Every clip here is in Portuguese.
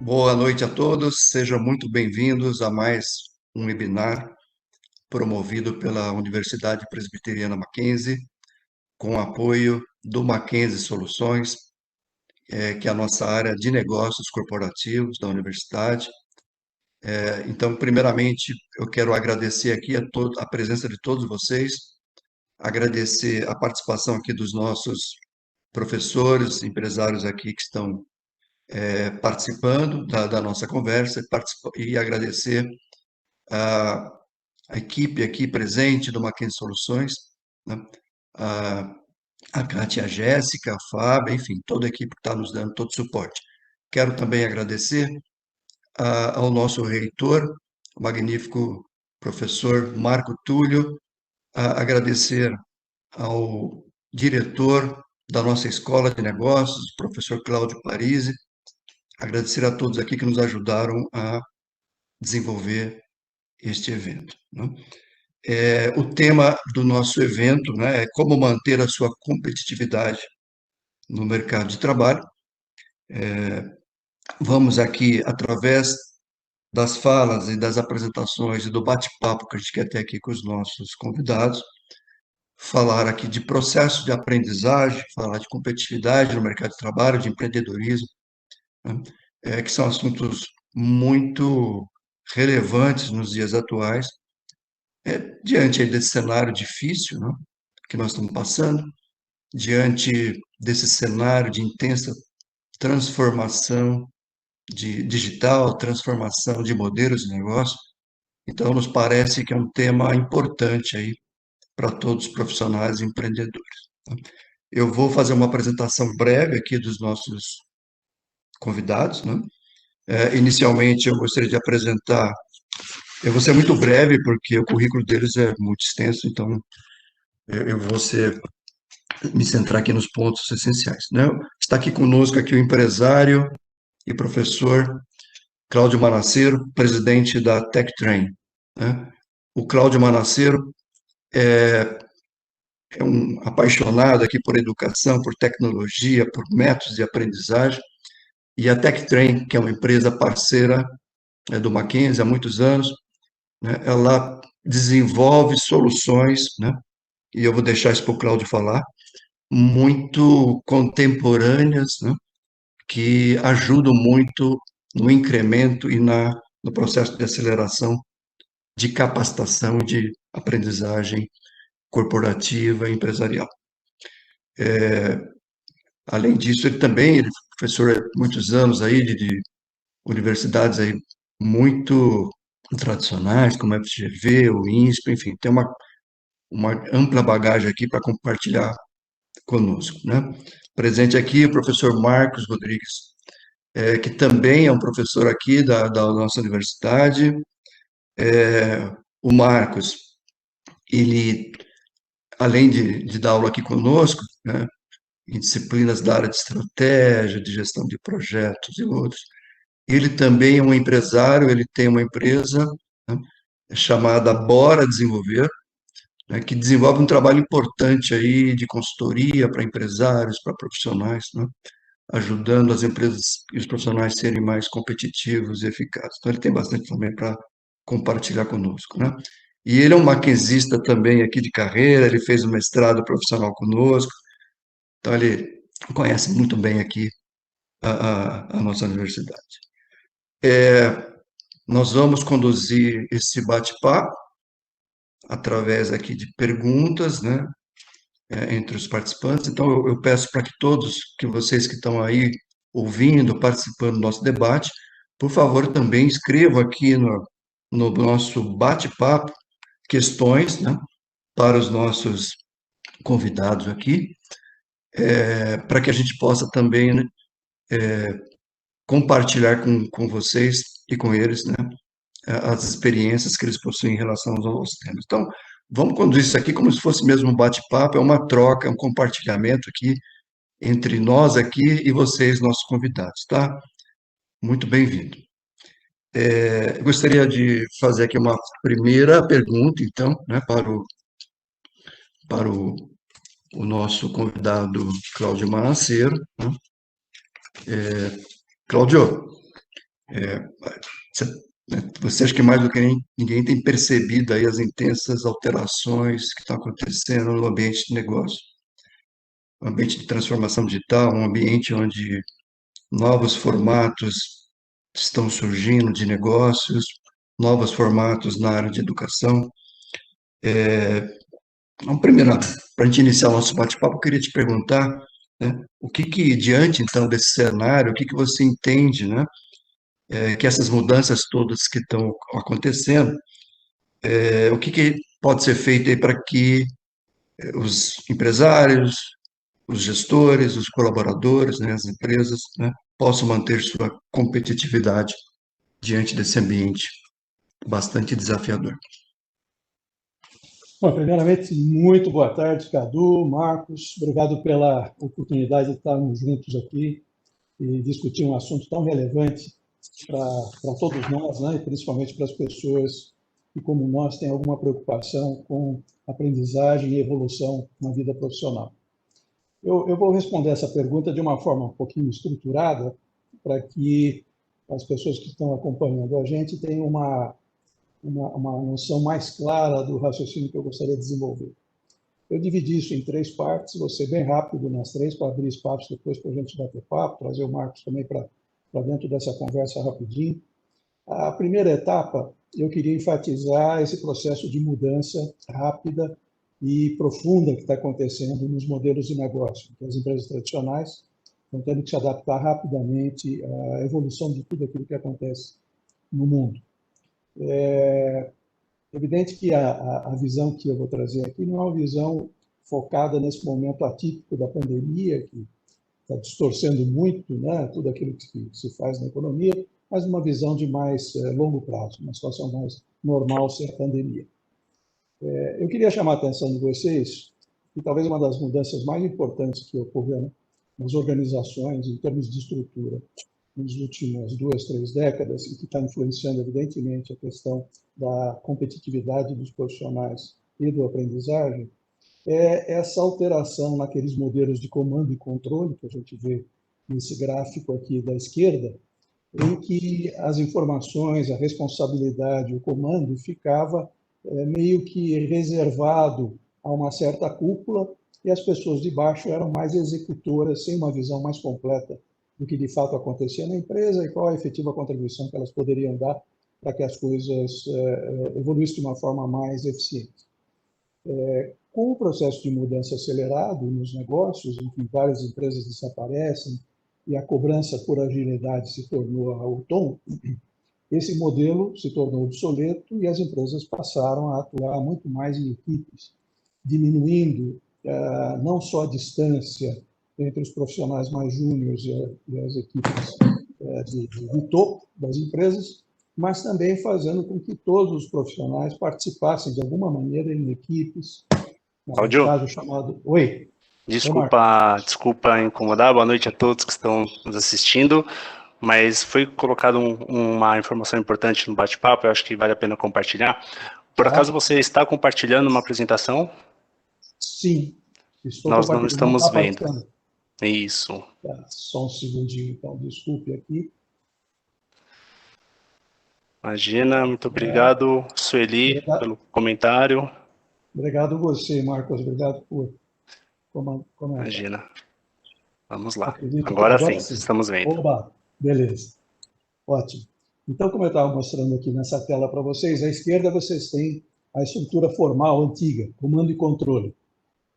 Boa noite a todos, sejam muito bem-vindos a mais um webinar promovido pela Universidade Presbiteriana Mackenzie, com apoio do Mackenzie Soluções, que é a nossa área de negócios corporativos da universidade. Então, primeiramente, eu quero agradecer aqui a presença de todos vocês, agradecer a participação aqui dos nossos professores, empresários aqui que estão participando da nossa conversa e agradecer a, a equipe aqui presente do Mackenzie Soluções, né? a, a Kátia, a Jéssica, a Fábio, enfim, toda a equipe que está nos dando todo o suporte. Quero também agradecer ao nosso reitor, o magnífico professor Marco Túlio, agradecer ao diretor da nossa Escola de Negócios, professor Cláudio Parisi, agradecer a todos aqui que nos ajudaram a desenvolver este evento, né? O tema do nosso evento, né, é como manter a sua competitividade no mercado de trabalho. Vamos aqui, através das falas e das apresentações e do bate-papo que a gente quer ter aqui com os nossos convidados, falar aqui de processo de aprendizagem, falar de competitividade no mercado de trabalho, de empreendedorismo, né, que são assuntos muito relevantes nos dias atuais, diante aí desse cenário difícil, né, que nós estamos passando, diante desse cenário de intensa transformação digital, transformação de modelos de negócio. Então, nos parece que é um tema importante aí para todos os profissionais e empreendedores, tá? Eu vou fazer uma apresentação breve aqui dos nossos convidados, né? Inicialmente, eu gostaria de apresentar, eu vou ser muito breve, porque o currículo deles é muito extenso, então eu vou me centrar aqui nos pontos essenciais, né? Está aqui conosco aqui o empresário e professor Cláudio Manassero, presidente da TechTrain, né? O Cláudio Manassero é um apaixonado aqui por educação, por tecnologia, por métodos de aprendizagem, e a TechTrain, que é uma empresa parceira do Mackenzie há muitos anos, né? Ela desenvolve soluções, né? E eu vou deixar isso para o Cláudio falar, muito contemporâneas, né? Que ajudam muito no incremento e no processo de aceleração de capacitação e de aprendizagem corporativa e empresarial. Além disso, ele é professor há muitos anos aí de universidades aí muito tradicionais, como a FGV, o INSPE, enfim, tem uma ampla bagagem aqui para compartilhar conosco, né? Presente aqui o professor Marcos Rodrigues, que também é um professor aqui da nossa universidade. O Marcos, ele, além de dar aula aqui conosco, né, em disciplinas da área de estratégia, de gestão de projetos e outros, ele também é um empresário, ele tem uma empresa, né, chamada Bora Desenvolver, né, que desenvolve um trabalho importante aí de consultoria para empresários, para profissionais, né, ajudando as empresas e os profissionais a serem mais competitivos e eficazes. Então, ele tem bastante também para compartilhar conosco, né? E ele é um maquinzista também aqui de carreira, ele fez um mestrado profissional conosco, então ele conhece muito bem aqui a nossa universidade. Nós vamos conduzir esse bate-papo através aqui de perguntas, né, entre os participantes. Então, eu peço para que todos, que vocês que estão aí ouvindo, participando do nosso debate, por favor, também escrevam aqui no nosso bate-papo questões, né, para os nossos convidados aqui, para que a gente possa também, né, compartilhar com vocês e com eles, né, as experiências que eles possuem em relação aos temas. Então, vamos conduzir isso aqui como se fosse mesmo um bate-papo, é uma troca, é um compartilhamento aqui entre nós aqui e vocês, nossos convidados, tá? Muito bem-vindo. Gostaria de fazer aqui uma primeira pergunta, então, né, para o nosso convidado Cláudio Manassero, né? Cláudio, Você, você acha que mais do que ninguém tem percebido aí as intensas alterações que estão acontecendo no ambiente de negócio, um ambiente de transformação digital, um ambiente onde novos formatos estão surgindo de negócios, novos formatos na área de educação. Então, primeiro, para a gente iniciar o nosso bate-papo, eu queria te perguntar, né, o que que, diante, então, desse cenário, o que que você entende, né, que essas mudanças todas que estão acontecendo, o que que pode ser feito aí para que os empresários, os gestores, os colaboradores, né, as empresas, né, possam manter sua competitividade diante desse ambiente bastante desafiador. Bom, primeiramente, muito boa tarde, Cadu, Marcos. Obrigado pela oportunidade de estarmos juntos aqui e discutir um assunto tão relevante para todos nós, né? E principalmente para as pessoas que, como nós, têm alguma preocupação com aprendizagem e evolução na vida profissional. Eu vou responder essa pergunta de uma forma um pouquinho estruturada para que as pessoas que estão acompanhando a gente tenham uma noção mais clara do raciocínio que eu gostaria de desenvolver. Eu dividi isso em três partes, vou ser bem rápido nas três, para abrir espaço depois para a gente bater papo, trazer o Marcos também para dentro dessa conversa rapidinho. A primeira etapa, eu queria enfatizar esse processo de mudança rápida e profunda que está acontecendo nos modelos de negócio, que as empresas tradicionais estão tendo que se adaptar rapidamente à evolução de tudo aquilo que acontece no mundo. É evidente que a visão que eu vou trazer aqui não é uma visão focada nesse momento atípico da pandemia, que está distorcendo muito, né, tudo aquilo que se faz na economia, mas uma visão de mais longo prazo, uma situação mais normal sem a pandemia. Eu queria chamar a atenção de vocês que talvez uma das mudanças mais importantes que ocorreram nas organizações em termos de estrutura nas últimas 2, 3 décadas e que está influenciando evidentemente a questão da competitividade dos profissionais e do aprendizagem, é essa alteração naqueles modelos de comando e controle que a gente vê nesse gráfico aqui da esquerda, em que as informações, a responsabilidade, o comando ficava meio que reservado a uma certa cúpula e as pessoas de baixo eram mais executoras, sem uma visão mais completa do que de fato acontecia na empresa e qual a efetiva contribuição que elas poderiam dar para que as coisas evoluíssem de uma forma mais eficiente. Com o processo de mudança acelerado nos negócios, em que várias empresas desaparecem e a cobrança por agilidade se tornou ao tom, esse modelo se tornou obsoleto e as empresas passaram a atuar muito mais em equipes, diminuindo não só a distância entre os profissionais mais júniores e as equipes de topo das empresas, mas também fazendo com que todos os profissionais participassem de alguma maneira em equipes, no Cláudio, caso chamado... Oi. desculpa incomodar, boa noite a todos que estão nos assistindo, mas foi colocado uma informação importante no bate-papo, eu acho que vale a pena compartilhar. Por acaso você está compartilhando uma apresentação? Sim, estou Nós não compartilhando. estamos Não está vendo. aparecendo. Isso. Tá, só um segundinho, então, desculpe aqui. Imagina, muito obrigado, Sueli, pelo comentário. Obrigado você, Marcos, obrigado por comentar. Imagina. Vamos lá. Acredito que Agora sim, sim. estamos vendo. Oba, beleza. Ótimo. Então, como eu estava mostrando aqui nessa tela para vocês, à esquerda vocês têm a estrutura formal antiga, comando e controle,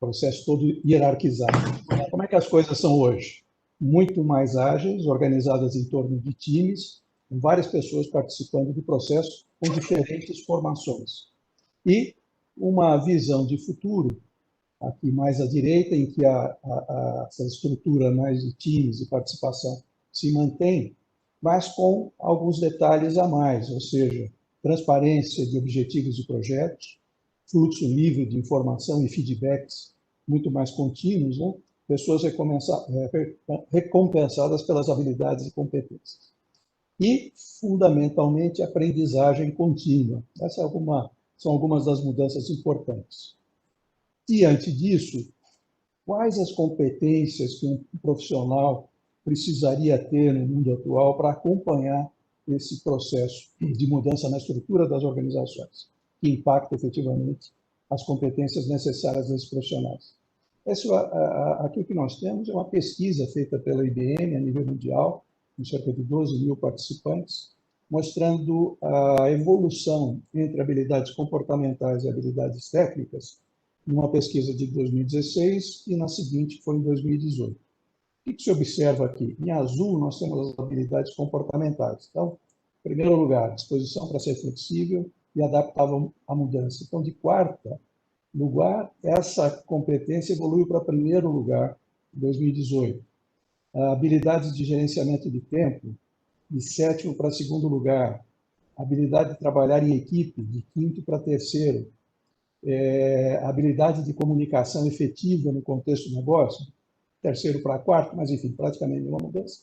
processo todo hierarquizado. Como é que as coisas são hoje? Muito mais ágeis, organizadas em torno de times, com várias pessoas participando do processo com diferentes formações. E uma visão de futuro, aqui mais à direita, em que essa estrutura mais de times e participação se mantém, mas com alguns detalhes a mais, ou seja, transparência de objetivos e projetos, fluxo livre de informação e feedbacks muito mais contínuos, né? Pessoas recompensadas pelas habilidades e competências. E, fundamentalmente, aprendizagem contínua. Essas são algumas das mudanças importantes. Diante disso, quais as competências que um profissional precisaria ter no mundo atual para acompanhar esse processo de mudança na estrutura das organizações, que impacta efetivamente as competências necessárias desses profissionais. Aqui o que nós temos é uma pesquisa feita pela IBM a nível mundial, com cerca de 12 mil participantes, mostrando a evolução entre habilidades comportamentais e habilidades técnicas, numa pesquisa de 2016 e na seguinte foi em 2018. O que se observa aqui? Em azul, nós temos as habilidades comportamentais. Então, em primeiro lugar, disposição para ser flexível e adaptável à mudança. Então, de quarta lugar, essa competência evoluiu para primeiro lugar em 2018. Habilidades de gerenciamento de tempo, de sétimo para segundo lugar. Habilidade de trabalhar em equipe, de quinto para terceiro. Habilidade de comunicação efetiva no contexto do negócio, terceiro para quarto, mas, enfim, praticamente nenhuma mudança.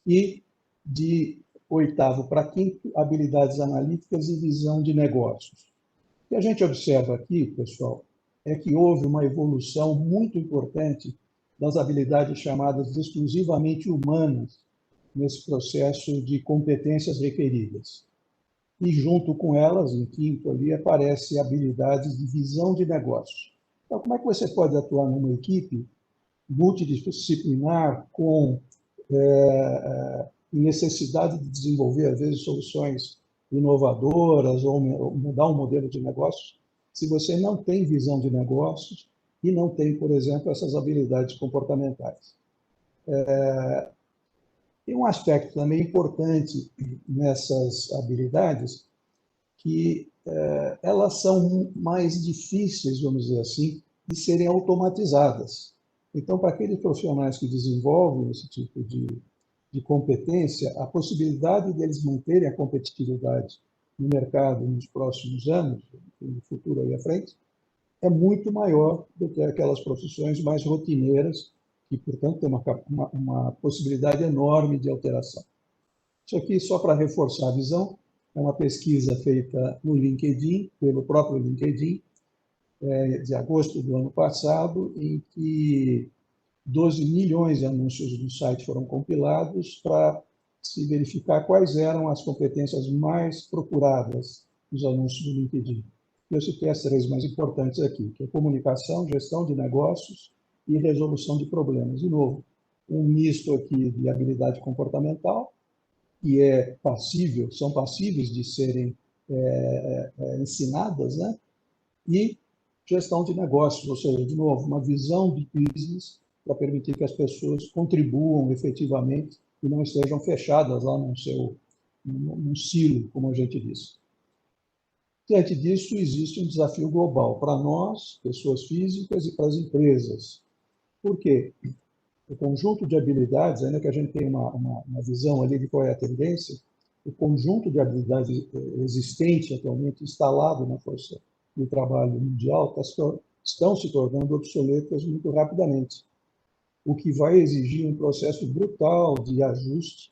E de oitavo para quinto, habilidades analíticas e visão de negócios. O que a gente observa aqui, pessoal, é que houve uma evolução muito importante das habilidades chamadas exclusivamente humanas nesse processo de competências requeridas. E, junto com elas, em quinto ali, aparece habilidades de visão de negócios. Então, como é que você pode atuar numa equipe multidisciplinar com necessidade de desenvolver, às vezes, soluções inovadoras ou mudar um modelo de negócios, se você não tem visão de negócios e não tem, por exemplo, essas habilidades comportamentais. Tem um aspecto também importante nessas habilidades, que elas são mais difíceis, vamos dizer assim, de serem automatizadas. Então, para aqueles profissionais que desenvolvem esse tipo de competência, a possibilidade deles manterem a competitividade no mercado nos próximos anos, no futuro aí à frente, é muito maior do que aquelas profissões mais rotineiras, que, portanto, têm uma possibilidade enorme de alteração. Isso aqui, só para reforçar a visão, é uma pesquisa feita no LinkedIn, pelo próprio LinkedIn, de agosto do ano passado, em que 12 milhões de anúncios do site foram compilados para se verificar quais eram as competências mais procuradas nos anúncios do LinkedIn. Eu citei as três mais importantes aqui, que é comunicação, gestão de negócios e resolução de problemas. De novo, um misto aqui de habilidade comportamental, que são passíveis de serem ensinadas, né? E gestão de negócios, ou seja, de novo, uma visão de business para permitir que as pessoas contribuam efetivamente e não estejam fechadas lá num silo, como a gente disse. Diante disso, existe um desafio global para nós, pessoas físicas, e para as empresas. Por quê? O conjunto de habilidades, ainda que a gente tenha uma visão ali de qual é a tendência, o conjunto de habilidades existente atualmente instalado na força de trabalho mundial estão se tornando obsoletas muito rapidamente, o que vai exigir um processo brutal de ajuste,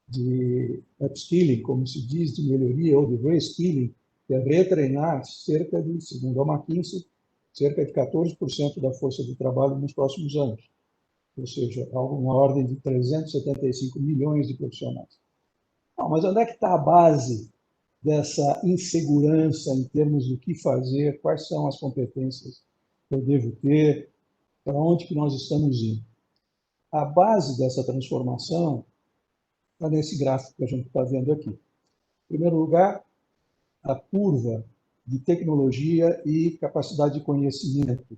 de upskilling, como se diz, de melhoria, ou de reskilling, que é retreinar segundo a McKinsey, cerca de 14% da força de trabalho nos próximos anos, ou seja, uma ordem de 375 milhões de profissionais. Não, mas onde é que está a base dessa insegurança em termos do que fazer, quais são as competências que eu devo ter, para onde que nós estamos indo? A base dessa transformação está nesse gráfico que a gente está vendo aqui. Em primeiro lugar, a curva de tecnologia e capacidade de conhecimento,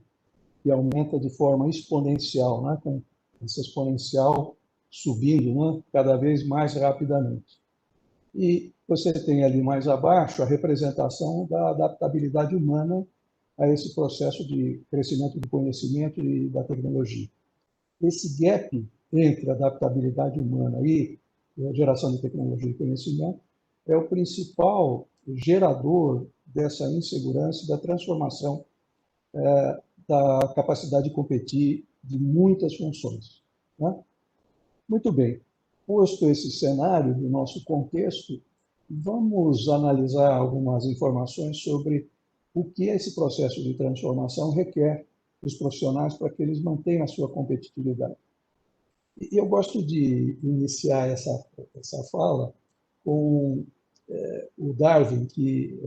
que aumenta de forma exponencial, né? Com essa exponencial subindo, né? Cada vez mais rapidamente. E você tem ali mais abaixo a representação da adaptabilidade humana a esse processo de crescimento do conhecimento e da tecnologia. Esse gap entre a adaptabilidade humana e a geração de tecnologia e conhecimento é o principal gerador dessa insegurança e da transformação da capacidade de competir de muitas funções, né? Muito bem. Posto esse cenário do nosso contexto, vamos analisar algumas informações sobre o que esse processo de transformação requer dos profissionais para que eles mantenham a sua competitividade. E eu gosto de iniciar essa fala com o Darwin, que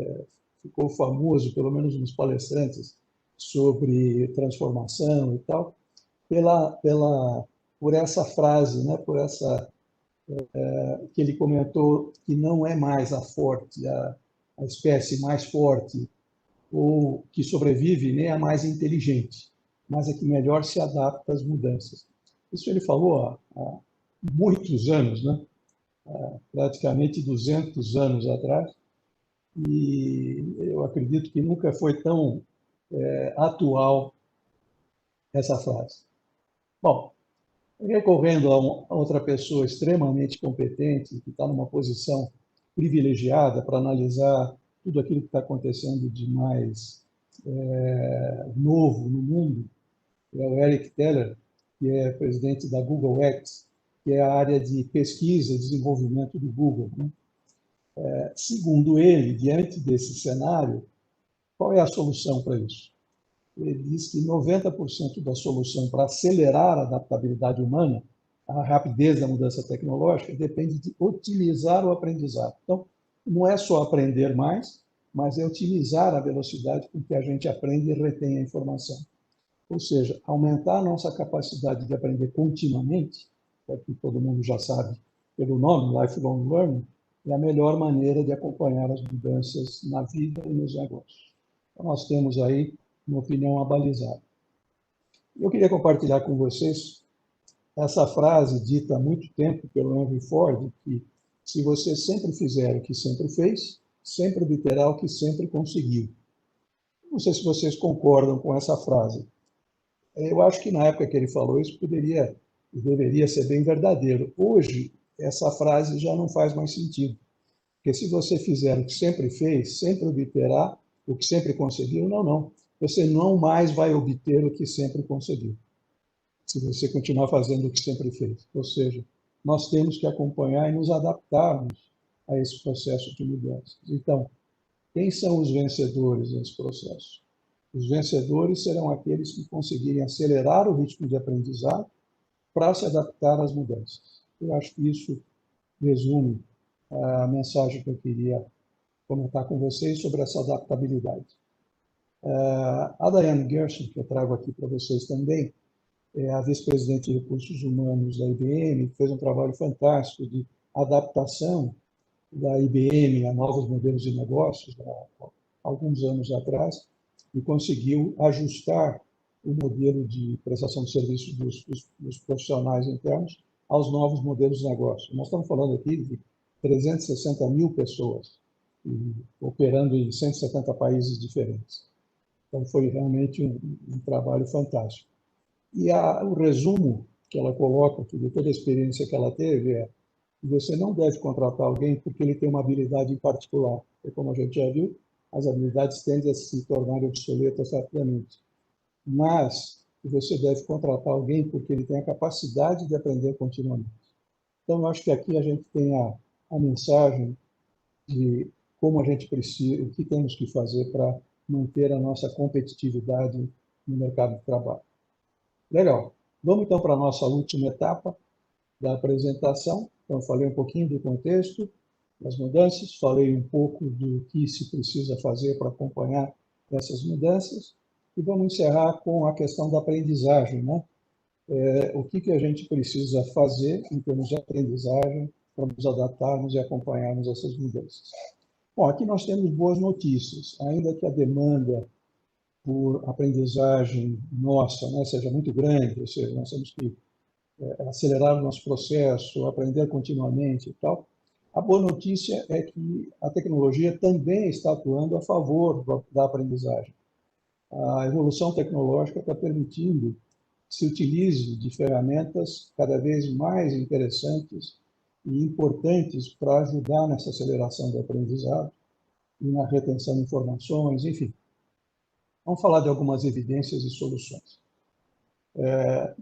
ficou famoso, pelo menos nos palestrantes, sobre transformação e tal, por essa frase, né, por essa que ele comentou que não é mais a espécie mais forte ou que sobrevive nem a mais inteligente, mas a que melhor se adapta às mudanças. Isso ele falou há muitos anos, né? Praticamente 200 anos atrás, e eu acredito que nunca foi tão atual essa frase. Bom, recorrendo a outra pessoa extremamente competente, que está numa posição privilegiada para analisar tudo aquilo que está acontecendo de mais novo no mundo, é o Eric Teller, que é presidente da Google X, que é a área de pesquisa e desenvolvimento do Google, né? Segundo ele, diante desse cenário, qual é a solução para isso? Ele diz que 90% da solução para acelerar a adaptabilidade humana, a rapidez da mudança tecnológica, depende de otimizar o aprendizado. Então, não é só aprender mais, mas é otimizar a velocidade com que a gente aprende e retém a informação. Ou seja, aumentar a nossa capacidade de aprender continuamente, que todo mundo já sabe pelo nome, lifelong learning, é a melhor maneira de acompanhar as mudanças na vida e nos negócios. Então, nós temos aí uma opinião abalizada. Eu queria compartilhar com vocês essa frase dita há muito tempo pelo Henry Ford, que se você sempre fizer o que sempre fez, sempre obterá o que sempre conseguiu. Não sei se vocês concordam com essa frase. Eu acho que na época que ele falou isso poderia e deveria ser bem verdadeiro. Hoje, essa frase já não faz mais sentido. Porque se você fizer o que sempre fez, sempre obterá o que sempre conseguiu. Não. Você não mais vai obter o que sempre conseguiu, se você continuar fazendo o que sempre fez. Ou seja, nós temos que acompanhar e nos adaptarmos a esse processo de mudança. Então, quem são os vencedores nesse processo? Os vencedores serão aqueles que conseguirem acelerar o ritmo de aprendizado para se adaptar às mudanças. Eu acho que isso resume a mensagem que eu queria comentar com vocês sobre essa adaptabilidade. A Diane Gerson, que eu trago aqui para vocês também, é a vice-presidente de recursos humanos da IBM, que fez um trabalho fantástico de adaptação da IBM a novos modelos de negócios, há alguns anos atrás, e conseguiu ajustar o modelo de prestação de serviços dos profissionais internos aos novos modelos de negócio. Nós estamos falando aqui de 360 mil pessoas, operando em 170 países diferentes. Então, foi realmente um trabalho fantástico. E o resumo que ela coloca, de toda a experiência que ela teve, é que você não deve contratar alguém porque ele tem uma habilidade em particular. E como a gente já viu, as habilidades tendem a se tornar obsoletas rapidamente. Mas você deve contratar alguém porque ele tem a capacidade de aprender continuamente. Então, eu acho que aqui a gente tem a mensagem de como a gente precisa, o que temos que fazer para manter a nossa competitividade no mercado de trabalho. Legal. Vamos então para a nossa última etapa da apresentação. Então, eu falei um pouquinho do contexto, das mudanças, falei um pouco do que se precisa fazer para acompanhar essas mudanças, e vamos encerrar com a questão da aprendizagem, né? O que a gente precisa fazer em termos de aprendizagem para nos adaptarmos e acompanharmos essas mudanças. Bom, aqui nós temos boas notícias, ainda que a demanda por aprendizagem nossa, né, seja muito grande, ou seja, nós temos que acelerar o nosso processo, aprender continuamente e tal. A boa notícia é que a tecnologia também está atuando a favor da aprendizagem. A evolução tecnológica está permitindo que se utilize de ferramentas cada vez mais interessantes e importantes para ajudar nessa aceleração do aprendizado e na retenção de informações, enfim. Vamos falar de algumas evidências e soluções.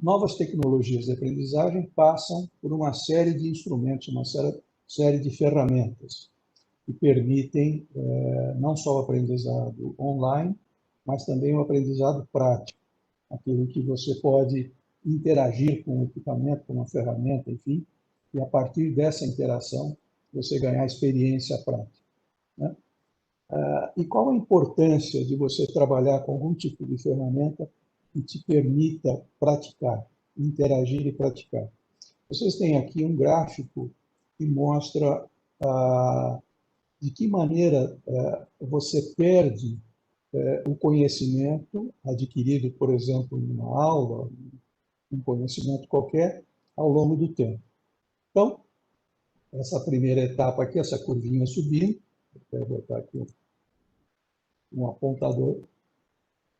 Novas tecnologias de aprendizagem passam por uma série de instrumentos, uma série de ferramentas que permitem não só o aprendizado online, mas também o aprendizado prático, aquilo que você pode interagir com o equipamento, com uma ferramenta, enfim, e a partir dessa interação você ganhar experiência prática, né? E qual a importância de você trabalhar com algum tipo de ferramenta que te permita praticar, interagir e praticar? Vocês têm aqui um gráfico que mostra de que maneira você perde o conhecimento adquirido, por exemplo, numa aula, um conhecimento qualquer, ao longo do tempo. Então, essa primeira etapa aqui, essa curvinha subindo, vou botar aqui um apontador,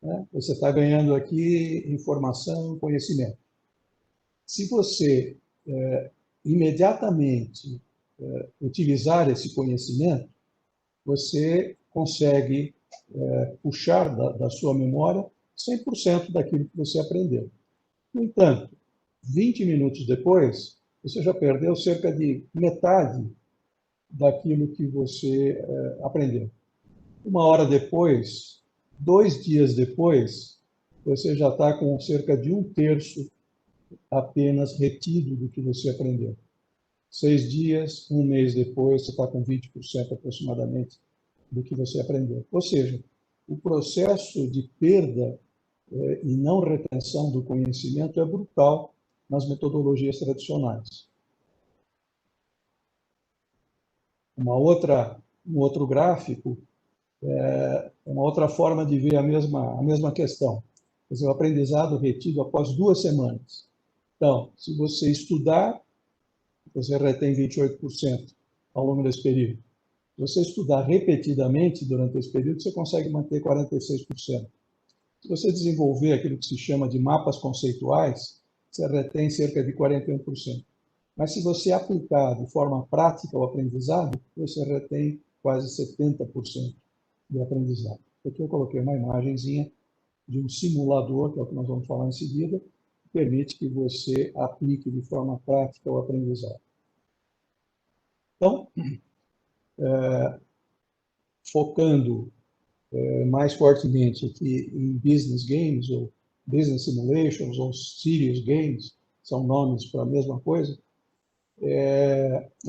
né? Você está ganhando aqui informação, conhecimento. Se você imediatamente utilizar esse conhecimento, você consegue puxar da sua memória 100% daquilo que você aprendeu. No entanto, 20 minutos depois, você já perdeu cerca de metade daquilo que você aprendeu. Uma hora depois, 2 dias depois, você já está com cerca de 1/3 apenas retido do que você aprendeu. 6 dias, um mês depois, você está com 20% aproximadamente do que você aprendeu. Ou seja, o processo de perda e não retenção do conhecimento é brutal nas metodologias tradicionais. Um outro gráfico uma outra forma de ver a mesma questão. Quer dizer, o aprendizado retido após 2 semanas. Então, se você estudar, você retém 28% ao longo desse período. Se você estudar repetidamente durante esse período, você consegue manter 46%. Se você desenvolver aquilo que se chama de mapas conceituais, você retém cerca de 41%. Mas se você aplicar de forma prática o aprendizado, você retém quase 70% do aprendizado. Aqui eu coloquei uma imagenzinha de um simulador, que é o que nós vamos falar em seguida, que permite que você aplique de forma prática o aprendizado. Então, focando mais fortemente aqui em business games, ou business simulations, ou serious games, são nomes para a mesma coisa,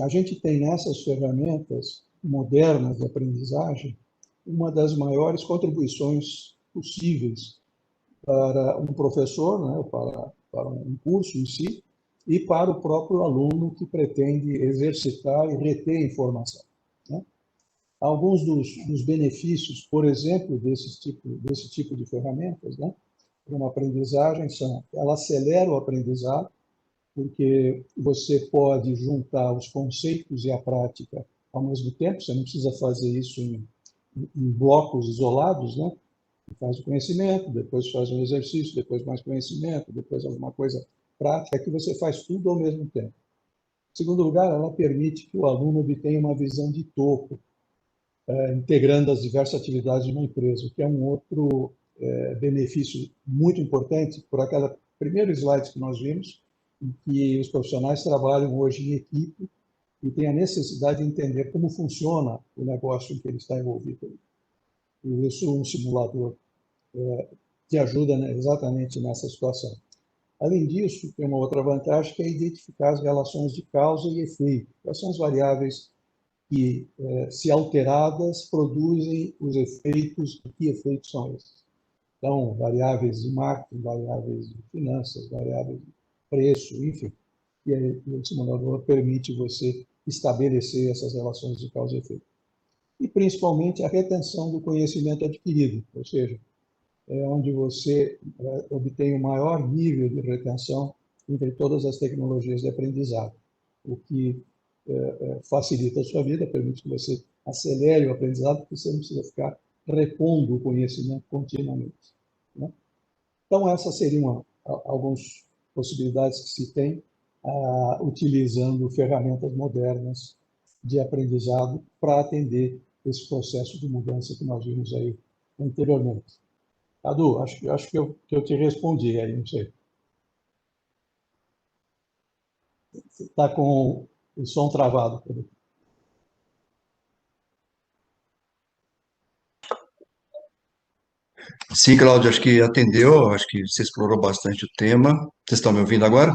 a gente tem nessas ferramentas modernas de aprendizagem uma das maiores contribuições possíveis para um professor, né, para um curso em si, e para o próprio aluno que pretende exercitar e reter informação, né? Alguns dos benefícios, por exemplo, desse tipo de ferramentas, né, para uma aprendizagem são: ela acelera o aprendizado, porque você pode juntar os conceitos e a prática ao mesmo tempo, você não precisa fazer isso em blocos isolados, né? Faz o conhecimento, depois faz um exercício, depois mais conhecimento, depois alguma coisa prática, que você faz tudo ao mesmo tempo. Em segundo lugar, ela permite que o aluno obtenha uma visão de topo, integrando as diversas atividades de uma empresa, o que é um outro benefício muito importante por aquela primeiro slide que nós vimos, em que os profissionais trabalham hoje em equipe e têm a necessidade de entender como funciona o negócio em que ele está envolvido. E isso um simulador que ajuda, né, exatamente nessa situação. Além disso, tem uma outra vantagem, que é identificar as relações de causa e efeito. Quais são as variáveis que, se alteradas, produzem os efeitos, e que efeitos são esses? Então, variáveis de marketing, variáveis de finanças, variáveis de preço, enfim. E aí, o simulador permite você estabelecer essas relações de causa e efeito. E, principalmente, a retenção do conhecimento adquirido, ou seja, é onde você obtém o maior nível de retenção entre todas as tecnologias de aprendizado, o que facilita a sua vida, permite que você acelere o aprendizado, porque você não precisa ficar repondo o conhecimento continuamente, né? Então, essas seriam algumas possibilidades que se tem utilizando ferramentas modernas de aprendizado para atender esse processo de mudança que nós vimos aí anteriormente. Cadu, acho que eu te respondi aí, não sei. Você está com o som travado, Cadu. Sim, Cláudio, acho que atendeu, acho que você explorou bastante o tema. Vocês estão me ouvindo agora?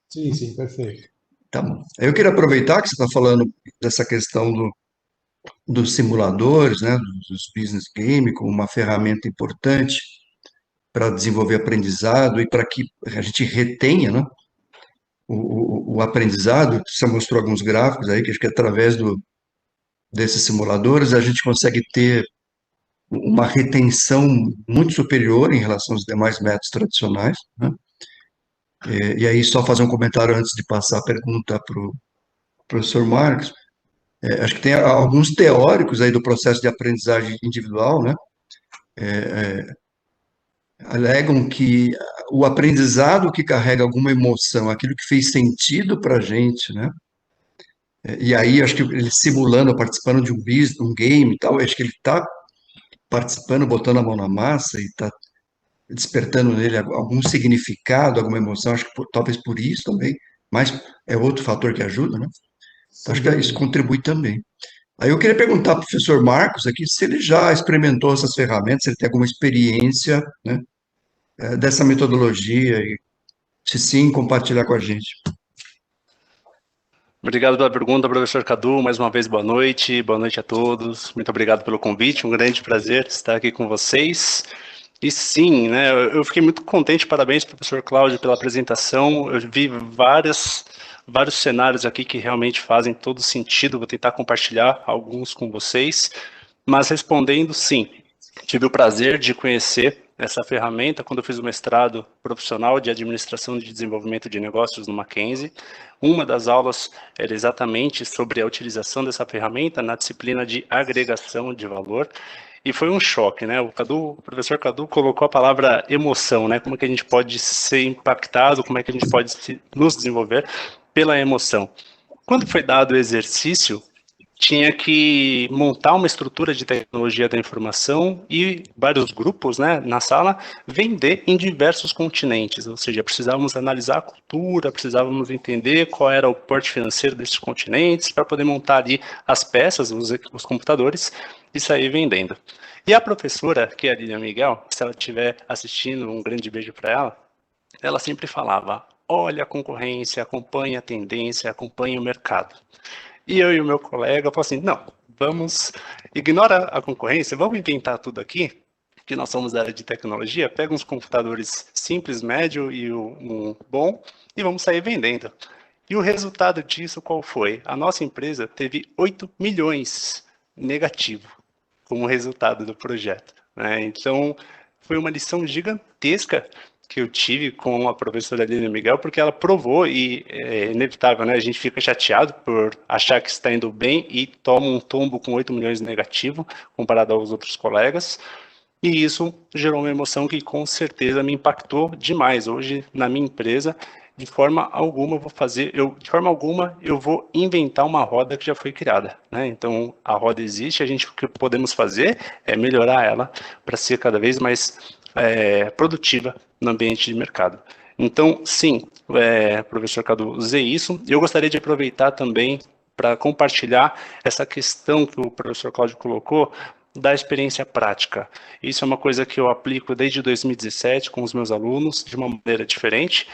Sim, perfeito. Tá bom. Eu queria aproveitar que você está falando dessa questão dos simuladores, né, dos business game, como uma ferramenta importante para desenvolver aprendizado e para que a gente retenha, né, o aprendizado. Você mostrou alguns gráficos aí, que acho que através desses simuladores a gente consegue ter uma retenção muito superior em relação aos demais métodos tradicionais, né? E aí, só fazer um comentário antes de passar a pergunta para o professor Marcos. Acho que tem alguns teóricos aí do processo de aprendizagem individual, né? Alegam que o aprendizado que carrega alguma emoção, aquilo que fez sentido para a gente, né? E aí, acho que ele simulando, participando de um business, um game e tal, acho que ele está participando, botando a mão na massa e está despertando nele algum significado, alguma emoção, acho que talvez por isso também, mas é outro fator que ajuda, né? Então, Sem acho que isso dúvida. contribui também. Aí eu queria perguntar para o professor Marcos aqui se ele já experimentou essas ferramentas, se ele tem alguma experiência, né, dessa metodologia, e se sim, compartilhar com a gente. Obrigado pela pergunta, professor Cadu. Mais uma vez, boa noite a todos. Muito obrigado pelo convite, um grande prazer estar aqui com vocês. E sim, né, eu fiquei muito contente, parabéns, professor Cláudio, pela apresentação. Eu vi vários cenários aqui que realmente fazem todo sentido. Vou tentar compartilhar alguns com vocês, mas respondendo, sim, tive o prazer de conhecer essa ferramenta quando eu fiz o mestrado profissional de administração de desenvolvimento de negócios no Mackenzie. Uma das aulas era exatamente sobre a utilização dessa ferramenta na disciplina de agregação de valor. E foi um choque, né? O professor Cadu colocou a palavra emoção, né? Como é que a gente pode ser impactado, como é que a gente pode nos desenvolver pela emoção. Quando foi dado o exercício, tinha que montar uma estrutura de tecnologia da informação e vários grupos, né, na sala, vender em diversos continentes, ou seja, precisávamos analisar a cultura, precisávamos entender qual era o porte financeiro desses continentes para poder montar ali as peças, os computadores e sair vendendo. E a professora, que é a Lilian Miguel, se ela estiver assistindo, um grande beijo para ela sempre falava: olha a concorrência, acompanhe a tendência, acompanhe o mercado. E eu e o meu colega falamos assim, não, vamos, ignora a concorrência, vamos inventar tudo aqui, que nós somos da área de tecnologia, pega uns computadores simples, médio e um bom, e vamos sair vendendo. E o resultado disso qual foi? A nossa empresa teve 8 milhões negativo como resultado do projeto, né? Então, foi uma lição gigantesca que eu tive com a professora Lilian Miguel, porque ela provou, e é inevitável, né? A gente fica chateado por achar que está indo bem e toma um tombo com 8 milhões negativo, comparado aos outros colegas, e isso gerou uma emoção que com certeza me impactou demais. Hoje, na minha empresa, de forma alguma eu vou inventar uma roda que já foi criada, né? Então, a roda existe, o que podemos fazer é melhorar ela para ser cada vez mais produtiva no ambiente de mercado. Então, sim, professor Cadu, usei isso. Eu gostaria de aproveitar também para compartilhar essa questão que o professor Cláudio colocou da experiência prática. Isso é uma coisa que eu aplico desde 2017 com os meus alunos de uma maneira diferente.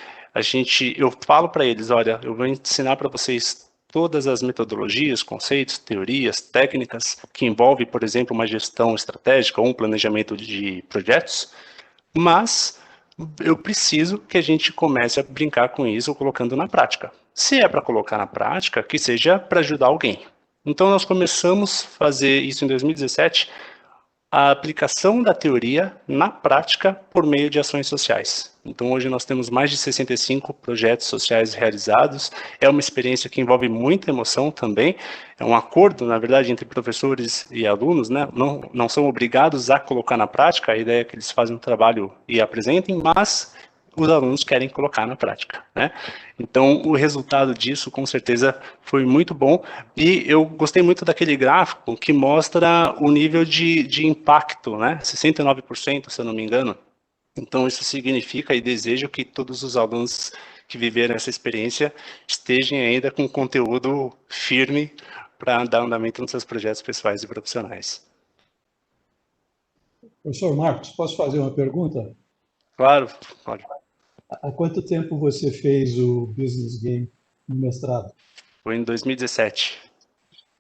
Eu falo para eles, olha, eu vou ensinar para vocês todas as metodologias, conceitos, teorias, técnicas que envolvem, por exemplo, uma gestão estratégica ou um planejamento de projetos, mas eu preciso que a gente comece a brincar com isso colocando na prática. Se é para colocar na prática, que seja para ajudar alguém. Então nós começamos a fazer isso em 2017, a aplicação da teoria na prática por meio de ações sociais. Então, hoje nós temos mais de 65 projetos sociais realizados. É uma experiência que envolve muita emoção também. É um acordo, na verdade, entre professores e alunos, né? Não são obrigados a colocar na prática, a ideia é que eles fazem um trabalho e apresentem, mas os alunos querem colocar na prática, né? Então, o resultado disso, com certeza, foi muito bom. E eu gostei muito daquele gráfico que mostra o nível de impacto, né? 69%, se eu não me engano. Então, isso significa e desejo que todos os alunos que viveram essa experiência estejam ainda com conteúdo firme para dar andamento nos seus projetos pessoais e profissionais. Professor Marcos, posso fazer uma pergunta? Claro, pode. Há quanto tempo você fez o Business Game no mestrado? Foi em 2017.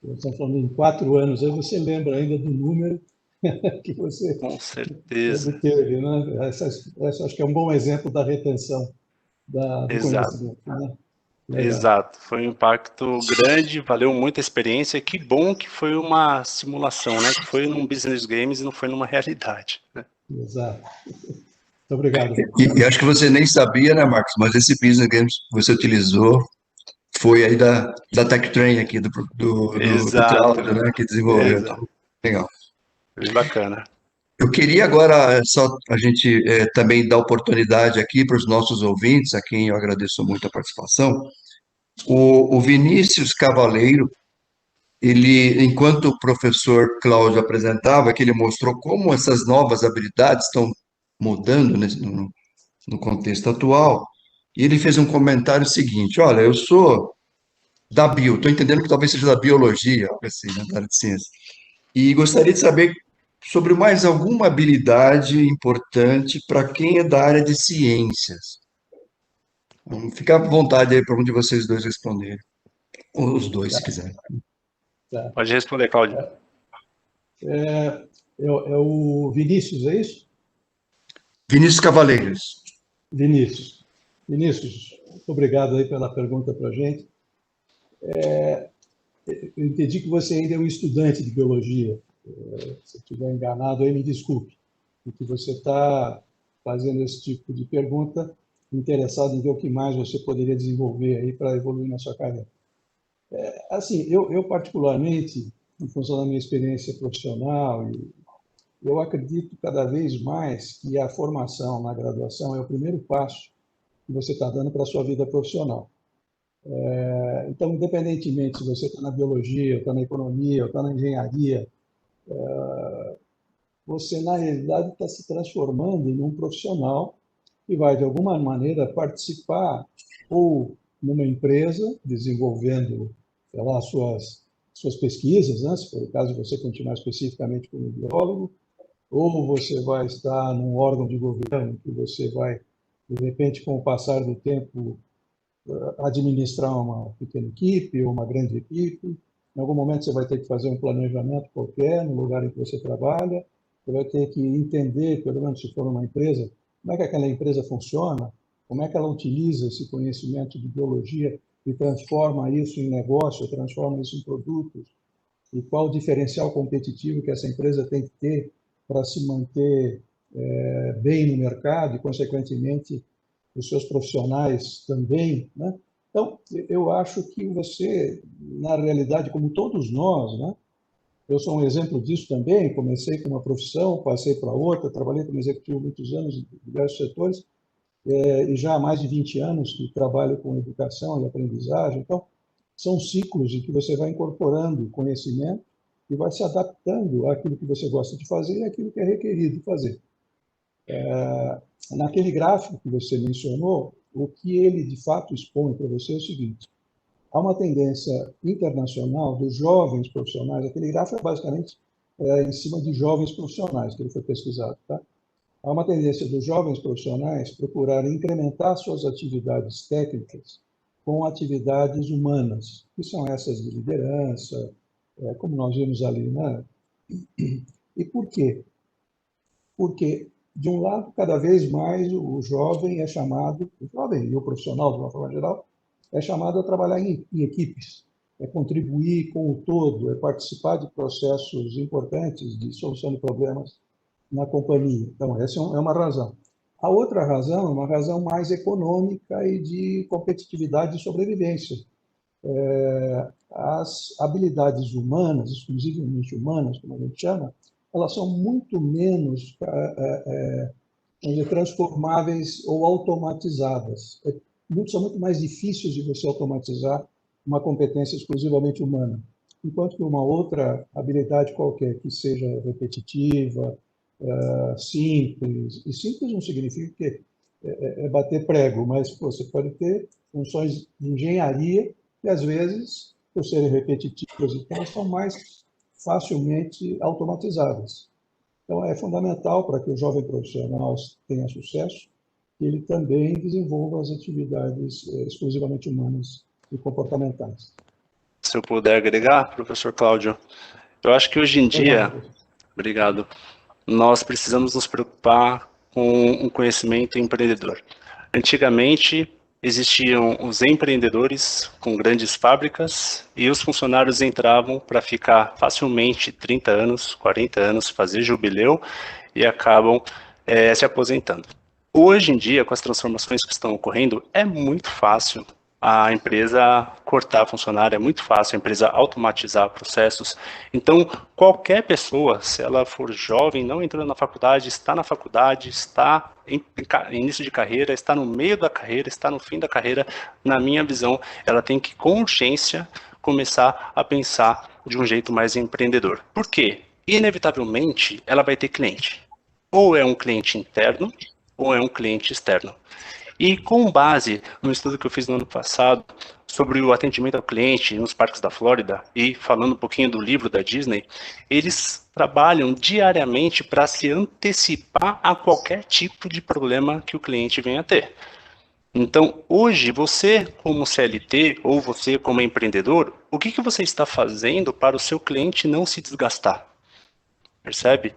Estamos falando em 4 anos, aí você lembra ainda do número que você Com certeza. obteve, né? Essa acho que é um bom exemplo da retenção do Exato. conhecimento, né? Legal. Exato, foi um impacto grande, valeu muito a experiência. Que bom que foi uma simulação, né? Que foi num business games e não foi numa realidade, né? Exato. Muito obrigado. E acho que você nem sabia, né, Marcos? Mas esse business game que você utilizou foi aí da Tech aqui, do Exato, Cláudio, né, que desenvolveu. exato. Então, legal. Bem bacana. Eu queria agora só a gente também dar oportunidade aqui para os nossos ouvintes, a quem eu agradeço muito a participação. O Vinícius Cavaleiro, ele, enquanto o professor Cláudio apresentava, que ele mostrou como essas novas habilidades estão mudando no contexto atual, e ele fez um comentário seguinte: olha, eu sou da bio, estou entendendo que talvez seja da biologia, algo assim, né, da área de ciência. E gostaria de saber sobre mais alguma habilidade importante para quem é da área de ciências. Então, fica à vontade aí para um de vocês dois responderem. Ou os dois, se quiserem. Tá. Pode responder, Cláudio. É o Vinícius, é isso? Vinícius Cavaleiros. Vinícius. Vinícius, muito obrigado aí pela pergunta para a gente. Eu entendi que você ainda é um estudante de biologia. Se eu estiver enganado, aí me desculpe. E que você está fazendo esse tipo de pergunta, interessado em ver o que mais você poderia desenvolver aí para evoluir na sua carreira. Assim, eu particularmente, em função da minha experiência profissional, eu acredito cada vez mais que a formação na graduação é o primeiro passo que você está dando para a sua vida profissional. Então, independentemente se você está na biologia, ou está na economia, ou está na engenharia, você, na realidade, está se transformando em um profissional que vai, de alguma maneira, participar ou numa empresa, desenvolvendo, sei lá, suas pesquisas, né? Se for o caso de você continuar especificamente como biólogo, ou você vai estar num órgão de governo que você vai, de repente, com o passar do tempo, administrar uma pequena equipe ou uma grande equipe. Em algum momento você vai ter que fazer um planejamento qualquer no lugar em que você trabalha. Você vai ter que entender, pelo menos se for uma empresa, como é que aquela empresa funciona, como é que ela utiliza esse conhecimento de biologia e transforma isso em negócio, transforma isso em produtos, e qual o diferencial competitivo que essa empresa tem que ter para se manter bem no mercado e, consequentemente, os seus profissionais também, né? Então, eu acho que você, na realidade, como todos nós, né? Eu sou um exemplo disso também, comecei com uma profissão, passei para outra, trabalhei como executivo muitos anos em diversos setores, e já há mais de 20 anos que trabalho com educação e aprendizagem. Então, são ciclos em que você vai incorporando conhecimento e vai se adaptando àquilo que você gosta de fazer e àquilo que é requerido fazer. Naquele gráfico que você mencionou, o que ele de fato expõe para você é o seguinte: há uma tendência internacional dos jovens profissionais, aquele gráfico é basicamente em cima de jovens profissionais que ele foi pesquisado, tá? Há uma tendência dos jovens profissionais procurarem incrementar suas atividades técnicas com atividades humanas, que são essas de liderança, como nós vimos ali, né? E por quê? Porque, de um lado, cada vez mais o jovem é chamado, o jovem e o profissional, de uma forma geral, é chamado a trabalhar em equipes, é contribuir com o todo, é participar de processos importantes de solução de problemas na companhia. Então, essa é uma razão. A outra razão é uma razão mais econômica e de competitividade e sobrevivência. As habilidades humanas, exclusivamente humanas, como a gente chama, elas são muito menos transformáveis ou automatizadas. São muito mais difíceis de você automatizar uma competência exclusivamente humana. Enquanto que uma outra habilidade qualquer que seja repetitiva, simples, e simples não significa que é bater prego, mas você pode ter funções de engenharia que, às vezes, por serem repetitivas, então, são mais facilmente automatizáveis. Então, é fundamental para que o jovem profissional tenha sucesso que ele também desenvolva as atividades exclusivamente humanas e comportamentais. Se eu puder agregar, professor Cláudio, eu acho que hoje em dia, obrigado, nós precisamos nos preocupar com um conhecimento empreendedor. Antigamente, existiam os empreendedores com grandes fábricas e os funcionários entravam para ficar facilmente 30 anos, 40 anos, fazer jubileu e acabam se aposentando. Hoje em dia, com as transformações que estão ocorrendo, é muito fácil a empresa cortar funcionário, é muito fácil a empresa automatizar processos. Então, qualquer pessoa, se ela for jovem, não entrando na faculdade, está em início de carreira, está no meio da carreira, está no fim da carreira, na minha visão, ela tem que, com urgência, começar a pensar de um jeito mais empreendedor. Por quê? Inevitavelmente, ela vai ter cliente. Ou é um cliente interno, ou é um cliente externo. E com base no estudo que eu fiz no ano passado sobre o atendimento ao cliente nos parques da Flórida e falando um pouquinho do livro da Disney, eles trabalham diariamente para se antecipar a qualquer tipo de problema que o cliente venha a ter. Então, hoje, você como CLT ou você como empreendedor, o que você está fazendo para o seu cliente não se desgastar? Percebe?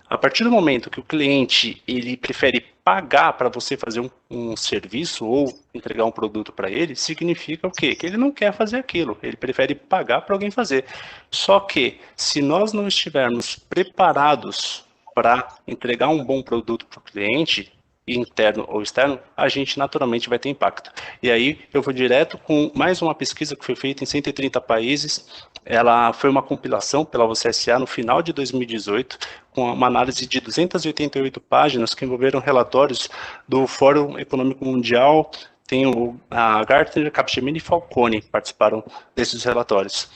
A partir do momento que o cliente ele prefere pagar para você fazer um serviço ou entregar um produto para ele, significa o quê? Que ele não quer fazer aquilo, ele prefere pagar para alguém fazer. Só que, se nós não estivermos preparados para entregar um bom produto para o cliente, interno ou externo, a gente naturalmente vai ter impacto. E aí eu vou direto com mais uma pesquisa que foi feita em 130 países. Ela foi uma compilação pela UCSA no final de 2018, com uma análise de 288 páginas que envolveram relatórios do Fórum Econômico Mundial, tem a Gartner, Capgemini e Falcone participaram desses relatórios.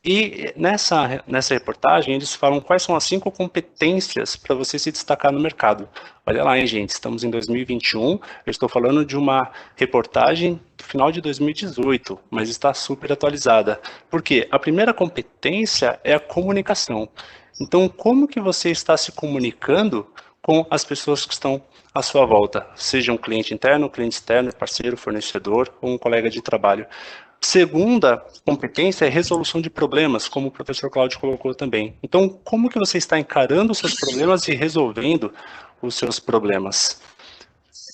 E nessa reportagem, eles falam quais são as 5 competências para você se destacar no mercado. Olha lá, hein, gente, estamos em 2021, eu estou falando de uma reportagem do final de 2018, mas está super atualizada. Por quê? A primeira competência é a comunicação. Então, como que você está se comunicando com as pessoas que estão à sua volta? Seja um cliente interno, um cliente externo, parceiro, fornecedor ou um colega de trabalho. Segunda competência é resolução de problemas, como o professor Cláudio colocou também. Então, como que você está encarando os seus problemas e resolvendo os seus problemas?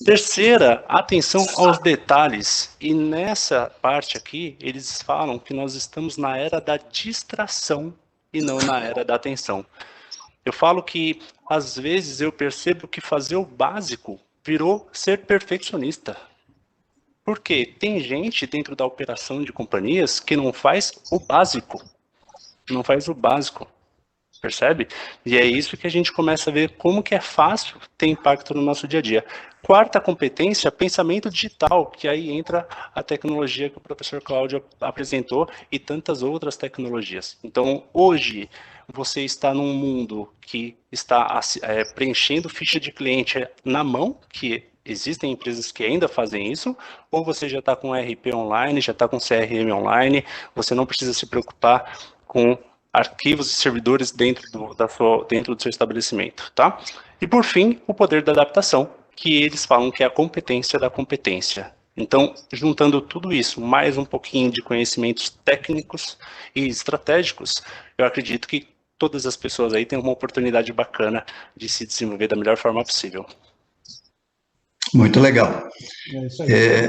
Terceira, atenção aos detalhes. E nessa parte aqui, eles falam que nós estamos na era da distração e não na era da atenção. Eu falo que, às vezes, eu percebo que fazer o básico virou ser perfeccionista. Porque tem gente dentro da operação de companhias que não faz o básico. Não faz o básico. Percebe? E é isso que a gente começa a ver como que é fácil ter impacto no nosso dia a dia. Quarta competência, pensamento digital, que aí entra a tecnologia que o professor Cláudio apresentou e tantas outras tecnologias. Então, hoje, você está num mundo que está preenchendo ficha de cliente na mão, que existem empresas que ainda fazem isso, ou você já está com RP online, já está com CRM online, você não precisa se preocupar com arquivos e servidores dentro do seu estabelecimento, tá? E por fim, o poder da adaptação, que eles falam que é a competência da competência. Então, juntando tudo isso, mais um pouquinho de conhecimentos técnicos e estratégicos, eu acredito que todas as pessoas aí têm uma oportunidade bacana de se desenvolver da melhor forma possível. Muito legal.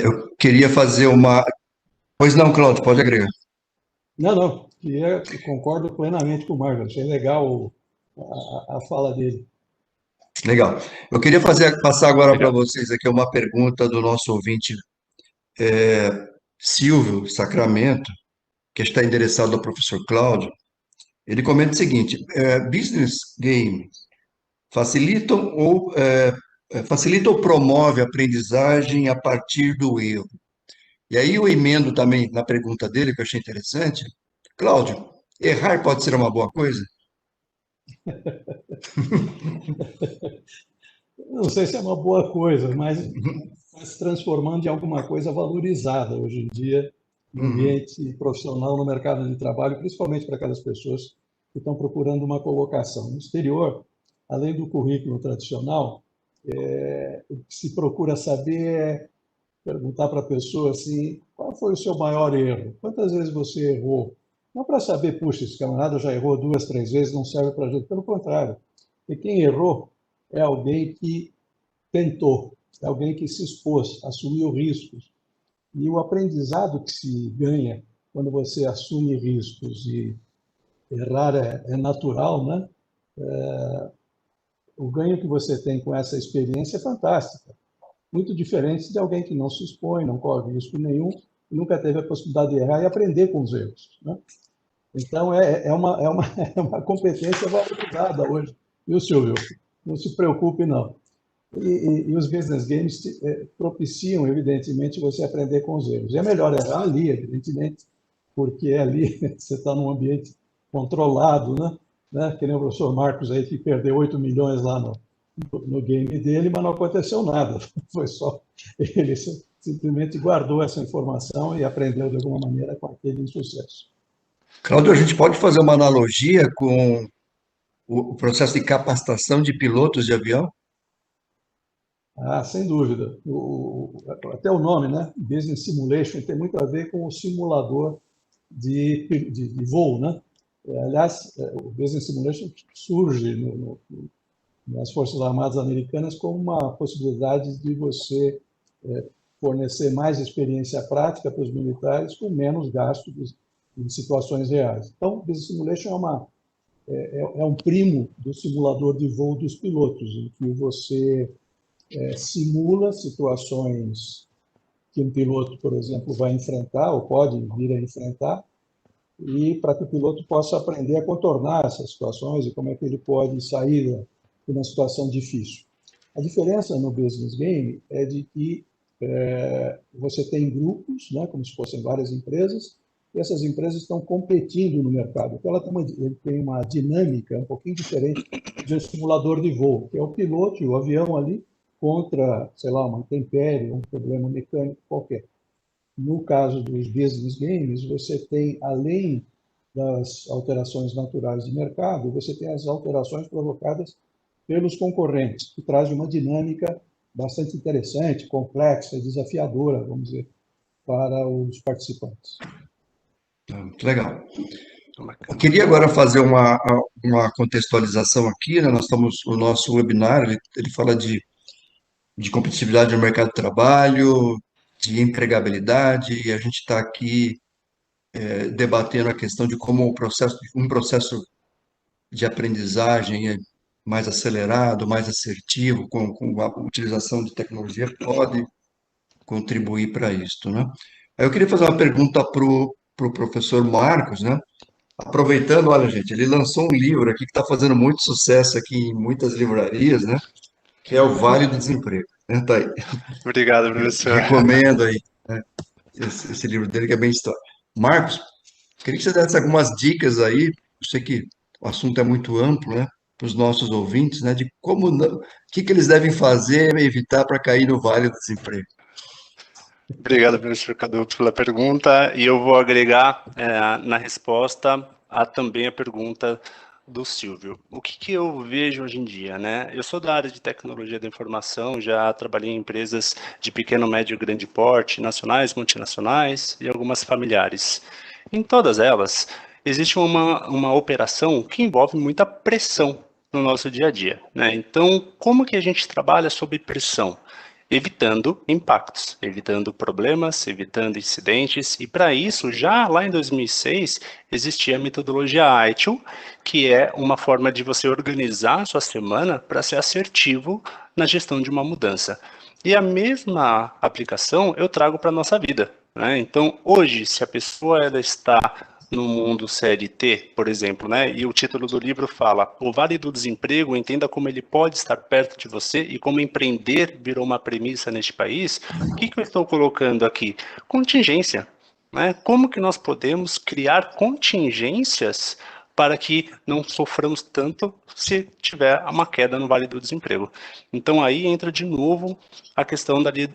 Eu queria fazer uma... Pois não, Cláudio, pode agregar. Não, eu concordo plenamente com o Marcos, achei legal a fala dele. Legal. Eu queria passar agora para vocês aqui uma pergunta do nosso ouvinte, Silvio Sacramento, que está endereçado ao professor Cláudio. Ele comenta o seguinte: business game facilita ou promove a aprendizagem a partir do erro? E aí eu emendo também na pergunta dele, que eu achei interessante. Cláudio, errar pode ser uma boa coisa? Não sei se é uma boa coisa, mas está se transformando em alguma coisa valorizada hoje em dia no ambiente profissional, no mercado de trabalho, principalmente para aquelas pessoas que estão procurando uma colocação. No exterior, além do currículo tradicional, o que se procura saber é perguntar para a pessoa assim, qual foi o seu maior erro? Quantas vezes você errou? Não para saber, puxa, esse camarada já errou 2, 3 vezes, não serve para a gente. Pelo contrário, porque quem errou é alguém que tentou, é alguém que se expôs, assumiu riscos. E o aprendizado que se ganha quando você assume riscos e errar é natural, né? O ganho que você tem com essa experiência é fantástico. Muito diferente de alguém que não se expõe, não corre risco nenhum, e nunca teve a possibilidade de errar e aprender com os erros, né? Então, é uma competência valorizada hoje, viu, Silvio? Não se preocupe, não. E os business games propiciam, evidentemente, você aprender com os erros. E é melhor errar ali, evidentemente, porque ali você está num ambiente controlado, né? Que nem o professor Marcos aí, que perdeu 8 milhões lá no game dele, mas não aconteceu nada. Foi só ele simplesmente guardou essa informação e aprendeu de alguma maneira com aquele insucesso. Cláudio, a gente pode fazer uma analogia com o processo de capacitação de pilotos de avião? Ah, sem dúvida. Até o nome, né? Business Simulation tem muito a ver com o simulador de voo, né? Aliás, o Business Simulation surge nas Forças Armadas Americanas como uma possibilidade de você fornecer mais experiência prática para os militares com menos gasto em situações reais. Então, o Business Simulation é um primo do simulador de voo dos pilotos, em que você simula situações que um piloto, por exemplo, vai enfrentar ou pode vir a enfrentar, e para que o piloto possa aprender a contornar essas situações e como é que ele pode sair de uma situação difícil. A diferença no business game é de que você tem grupos, né, como se fossem várias empresas, e essas empresas estão competindo no mercado. Então, ele tem uma dinâmica um pouquinho diferente de um simulador de voo, que é o piloto e o avião ali contra, sei lá, uma intempérie, um problema mecânico qualquer. No caso dos business games, você tem, além das alterações naturais de mercado, você tem as alterações provocadas pelos concorrentes, que trazem uma dinâmica bastante interessante, complexa e desafiadora, vamos dizer, para os participantes. Muito legal. Eu queria agora fazer uma contextualização aqui, né? O nosso webinar, ele fala de competitividade no mercado de trabalho, de empregabilidade, e a gente está aqui debatendo a questão de como um processo de aprendizagem mais acelerado, mais assertivo, com a utilização de tecnologia pode contribuir para isso, né? Aí eu queria fazer uma pergunta para o professor Marcos, né? Aproveitando, olha, gente, ele lançou um livro aqui que está fazendo muito sucesso aqui em muitas livrarias, né? Que é o Vale do Desemprego, né? Tá aí. Obrigado, professor. Recomendo aí, né? Esse livro dele que é bem histórico. Marcos, queria que você desse algumas dicas aí, eu sei que o assunto é muito amplo, né? Para os nossos ouvintes, né? De como, o que eles devem fazer e evitar para cair no Vale do Desemprego. Obrigado, professor Cadu, pela pergunta, e eu vou agregar na resposta também a pergunta do Silvio. O que eu vejo hoje em dia, né? Eu sou da área de tecnologia da informação, já trabalhei em empresas de pequeno, médio e grande porte, nacionais, multinacionais e algumas familiares. Em todas elas, existe uma operação que envolve muita pressão no nosso dia a dia, né? Então, como que a gente trabalha sob pressão? Evitando impactos, evitando problemas, evitando incidentes, e para isso, já lá em 2006, existia a metodologia ITIL, que é uma forma de você organizar a sua semana para ser assertivo na gestão de uma mudança. E a mesma aplicação eu trago para a nossa vida, né? Então, hoje, se a pessoa ela está no mundo CLT, por exemplo, né? E o título do livro fala: O Vale do Desemprego, entenda como ele pode estar perto de você e como empreender virou uma premissa neste país. O que eu estou colocando aqui? Contingência, né? Como que nós podemos criar contingências para que não soframos tanto se tiver uma queda no Vale do Desemprego? Então aí entra de novo a questão dali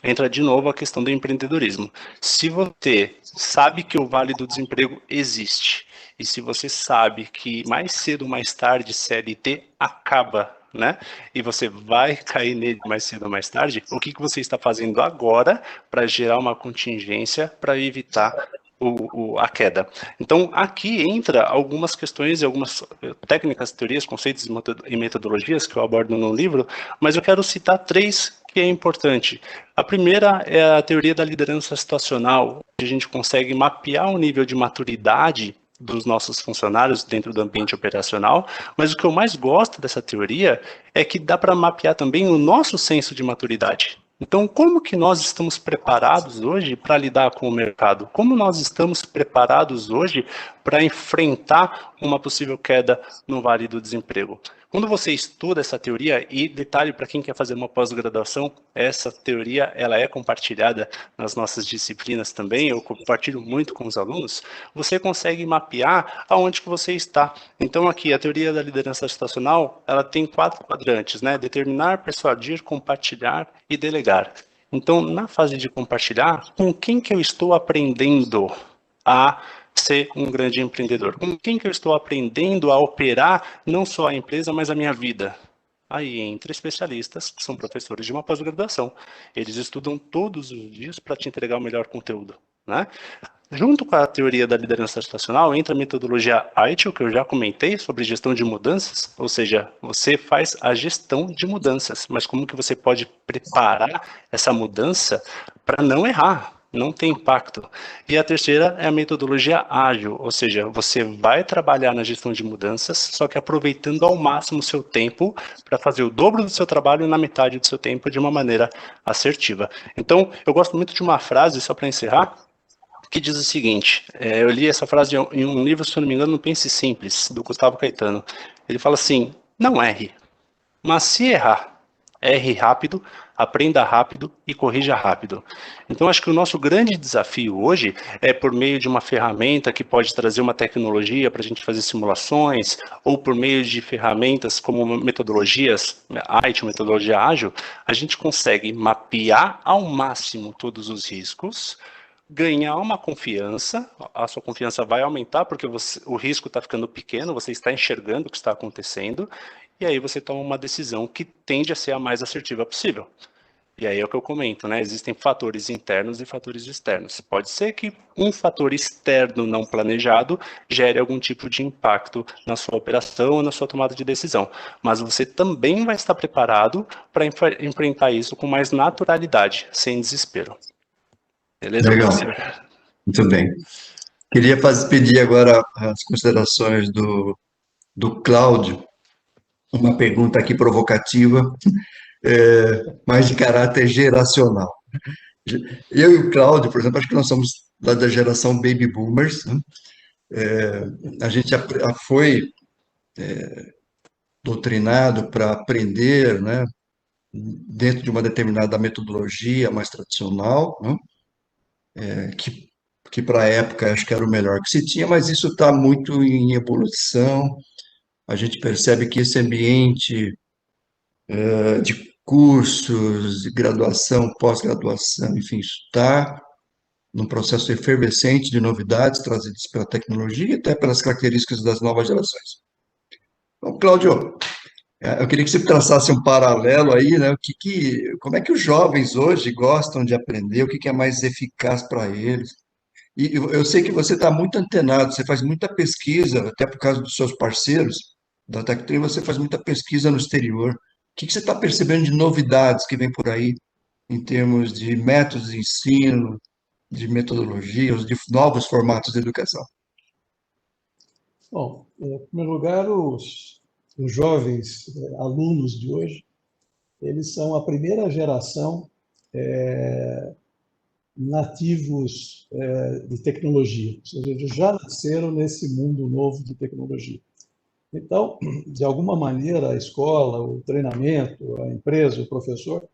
entra de novo a questão do empreendedorismo. Se você sabe que o Vale do Desemprego existe, e se você sabe que mais cedo ou mais tarde CLT acaba né? E você vai cair nele mais cedo ou mais tarde, o que você está fazendo agora para gerar uma contingência para evitar a queda? Então, aqui entra algumas questões e algumas técnicas, teorias, conceitos e metodologias que eu abordo no livro, mas eu quero citar 3 que é importante. A primeira é a teoria da liderança situacional, onde a gente consegue mapear o nível de maturidade dos nossos funcionários dentro do ambiente operacional, mas o que eu mais gosto dessa teoria é que dá para mapear também o nosso senso de maturidade. Então, como que nós estamos preparados hoje para lidar com o mercado? Como nós estamos preparados hoje para enfrentar uma possível queda no Vale do Desemprego? Quando você estuda essa teoria, e detalhe para quem quer fazer uma pós-graduação, essa teoria ela é compartilhada nas nossas disciplinas também, eu compartilho muito com os alunos, você consegue mapear aonde que você está. Então aqui, a teoria da liderança situacional, ela tem 4 quadrantes, né? Determinar, persuadir, compartilhar e delegar. Então, na fase de compartilhar, com quem que eu estou aprendendo a ser um grande empreendedor? Com quem que eu estou aprendendo a operar não só a empresa, mas a minha vida? Aí entra especialistas que são professores de uma pós-graduação. Eles estudam todos os dias para te entregar o melhor conteúdo, né? Junto com a teoria da liderança situacional, entra a metodologia ITIL, que eu já comentei, sobre gestão de mudanças, ou seja, você faz a gestão de mudanças, mas como que você pode preparar essa mudança para não errar, não ter impacto. E a terceira é a metodologia ágil, ou seja, você vai trabalhar na gestão de mudanças, só que aproveitando ao máximo o seu tempo para fazer o dobro do seu trabalho na metade do seu tempo de uma maneira assertiva. Então, eu gosto muito de uma frase, só para encerrar, que diz o seguinte, eu li essa frase em um livro, se eu não me engano, no Pense Simples, do Gustavo Caetano. Ele fala assim, não erre, mas se errar, erre rápido, aprenda rápido e corrija rápido. Então, acho que o nosso grande desafio hoje é por meio de uma ferramenta que pode trazer uma tecnologia para a gente fazer simulações, ou por meio de ferramentas como metodologias, IT, metodologia ágil, a gente consegue mapear ao máximo todos os riscos, ganhar uma confiança, a sua confiança vai aumentar porque o risco está ficando pequeno, você está enxergando o que está acontecendo, e aí você toma uma decisão que tende a ser a mais assertiva possível. E aí é o que eu comento, né? Existem fatores internos e fatores externos. Pode ser que um fator externo não planejado gere algum tipo de impacto na sua operação ou na sua tomada de decisão. Mas você também vai estar preparado para enfrentar isso com mais naturalidade, sem desespero. Beleza, Legal, professor? muito bem. Queria pedir agora as considerações do Cláudio, uma pergunta aqui provocativa, mais de caráter geracional. Eu e o Cláudio, por exemplo, acho que nós somos da geração Baby Boomers, né? A gente foi doutrinado para aprender, né, dentro de uma determinada metodologia mais tradicional, né, que para a época acho que era o melhor que se tinha, mas isso está muito em evolução. A gente percebe que esse ambiente de cursos, de graduação, pós-graduação, enfim, está num processo efervescente de novidades trazidas pela tecnologia e até pelas características das novas gerações. Então, Cláudio, eu queria que você traçasse um paralelo aí, né? Como é que os jovens hoje gostam de aprender? O que é mais eficaz para eles? E eu sei que você está muito antenado, você faz muita pesquisa, até por causa dos seus parceiros da Tectrim, você faz muita pesquisa no exterior. O que você está percebendo de novidades que vem por aí em termos de métodos de ensino, de metodologias, de novos formatos de educação? Bom, em primeiro lugar, os jovens alunos de hoje, eles são a primeira geração nativos de tecnologia, ou seja, eles já nasceram nesse mundo novo de tecnologia. Então, de alguma maneira, a escola, o treinamento, a empresa, o professor,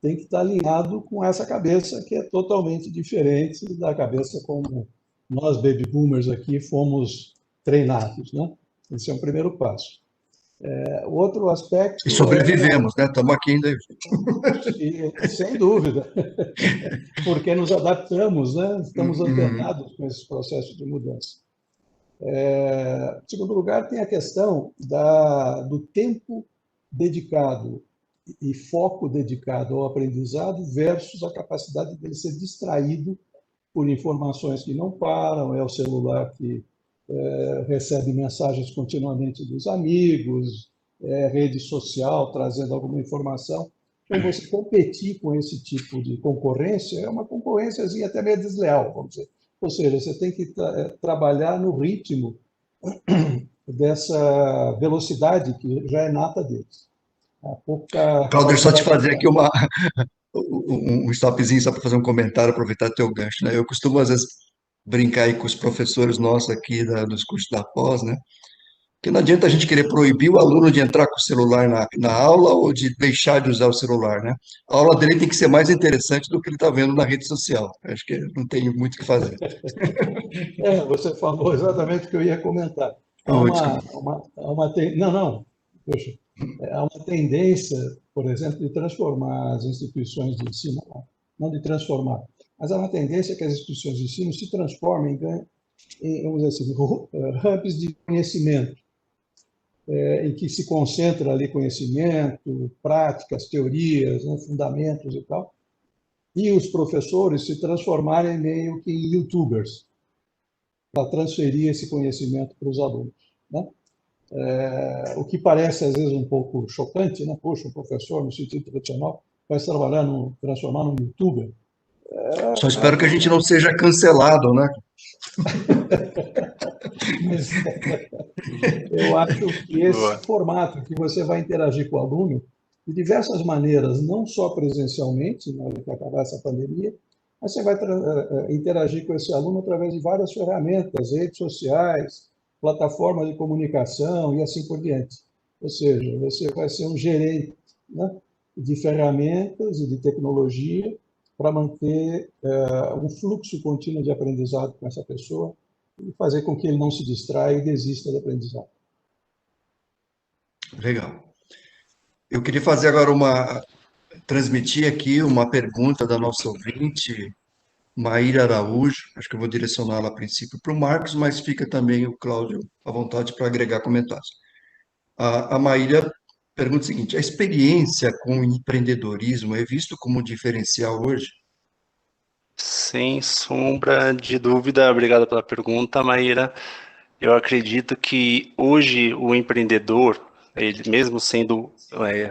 tem que estar alinhado com essa cabeça que é totalmente diferente da cabeça como nós, baby boomers, aqui fomos treinados, né? Esse é o primeiro passo. O outro E aspecto sobrevivemos, né? Estamos aqui ainda. sem dúvida, porque nos adaptamos, né? Estamos Uhum. antenados com esse processo de mudança. Em segundo lugar, tem a questão do tempo dedicado e foco dedicado ao aprendizado versus a capacidade dele ser distraído por informações que não param, é o celular que recebe mensagens continuamente dos amigos, rede social trazendo alguma informação. Então, você competir com esse tipo de concorrência é uma concorrênciazinha até meio desleal, vamos dizer. Ou seja, você tem que trabalhar no ritmo dessa velocidade que já é nata deles. A pouca Claudio, só te capacidade fazer de... aqui um stopzinho só para fazer um comentário, aproveitar teu gancho, né? Eu costumo, às vezes, brincar aí com os professores nossos aqui dos cursos da pós, né? Que não adianta a gente querer proibir o aluno de entrar com o celular na aula ou de deixar de usar o celular, né? A aula dele tem que ser mais interessante do que ele está vendo na rede social. Acho que não tem muito o que fazer. Você falou exatamente o que eu ia comentar. Oh, desculpa. Não, não, poxa, há uma tendência, por exemplo, de transformar as instituições de ensino, não de transformar, mas há uma tendência que as instituições de ensino se transformem vamos dizer assim, hubs de conhecimento, em que se concentra ali conhecimento, práticas, teorias, né, fundamentos e tal, e os professores se transformarem meio que em youtubers, para transferir esse conhecimento para os alunos, né? O que parece às vezes um pouco chocante, né? Poxa, o professor, no sentido tradicional, vai trabalhar transformar num youtuber. Só espero que a gente não seja cancelado, né? Mas eu acho que esse Boa. formato que você vai interagir com o aluno de diversas maneiras, não só presencialmente, na hora que acabar essa pandemia, mas você vai interagir com esse aluno através de várias ferramentas, redes sociais, plataformas de comunicação e assim por diante. Ou seja, você vai ser um gerente, né, de ferramentas e de tecnologia para manter um fluxo contínuo de aprendizado com essa pessoa e fazer com que ele não se distraia e desista do aprendizado. Legal. Eu queria fazer agora transmitir aqui uma pergunta da nossa ouvinte, Maíra Araújo. Acho que eu vou direcioná-la a princípio para o Marcos, mas fica também o Cláudio à vontade para agregar comentários. A Maíra pergunta o seguinte: a experiência com o empreendedorismo é visto como um diferencial hoje? Sem sombra de dúvida, obrigado pela pergunta, Maíra. Eu acredito que hoje o empreendedor, ele mesmo sendo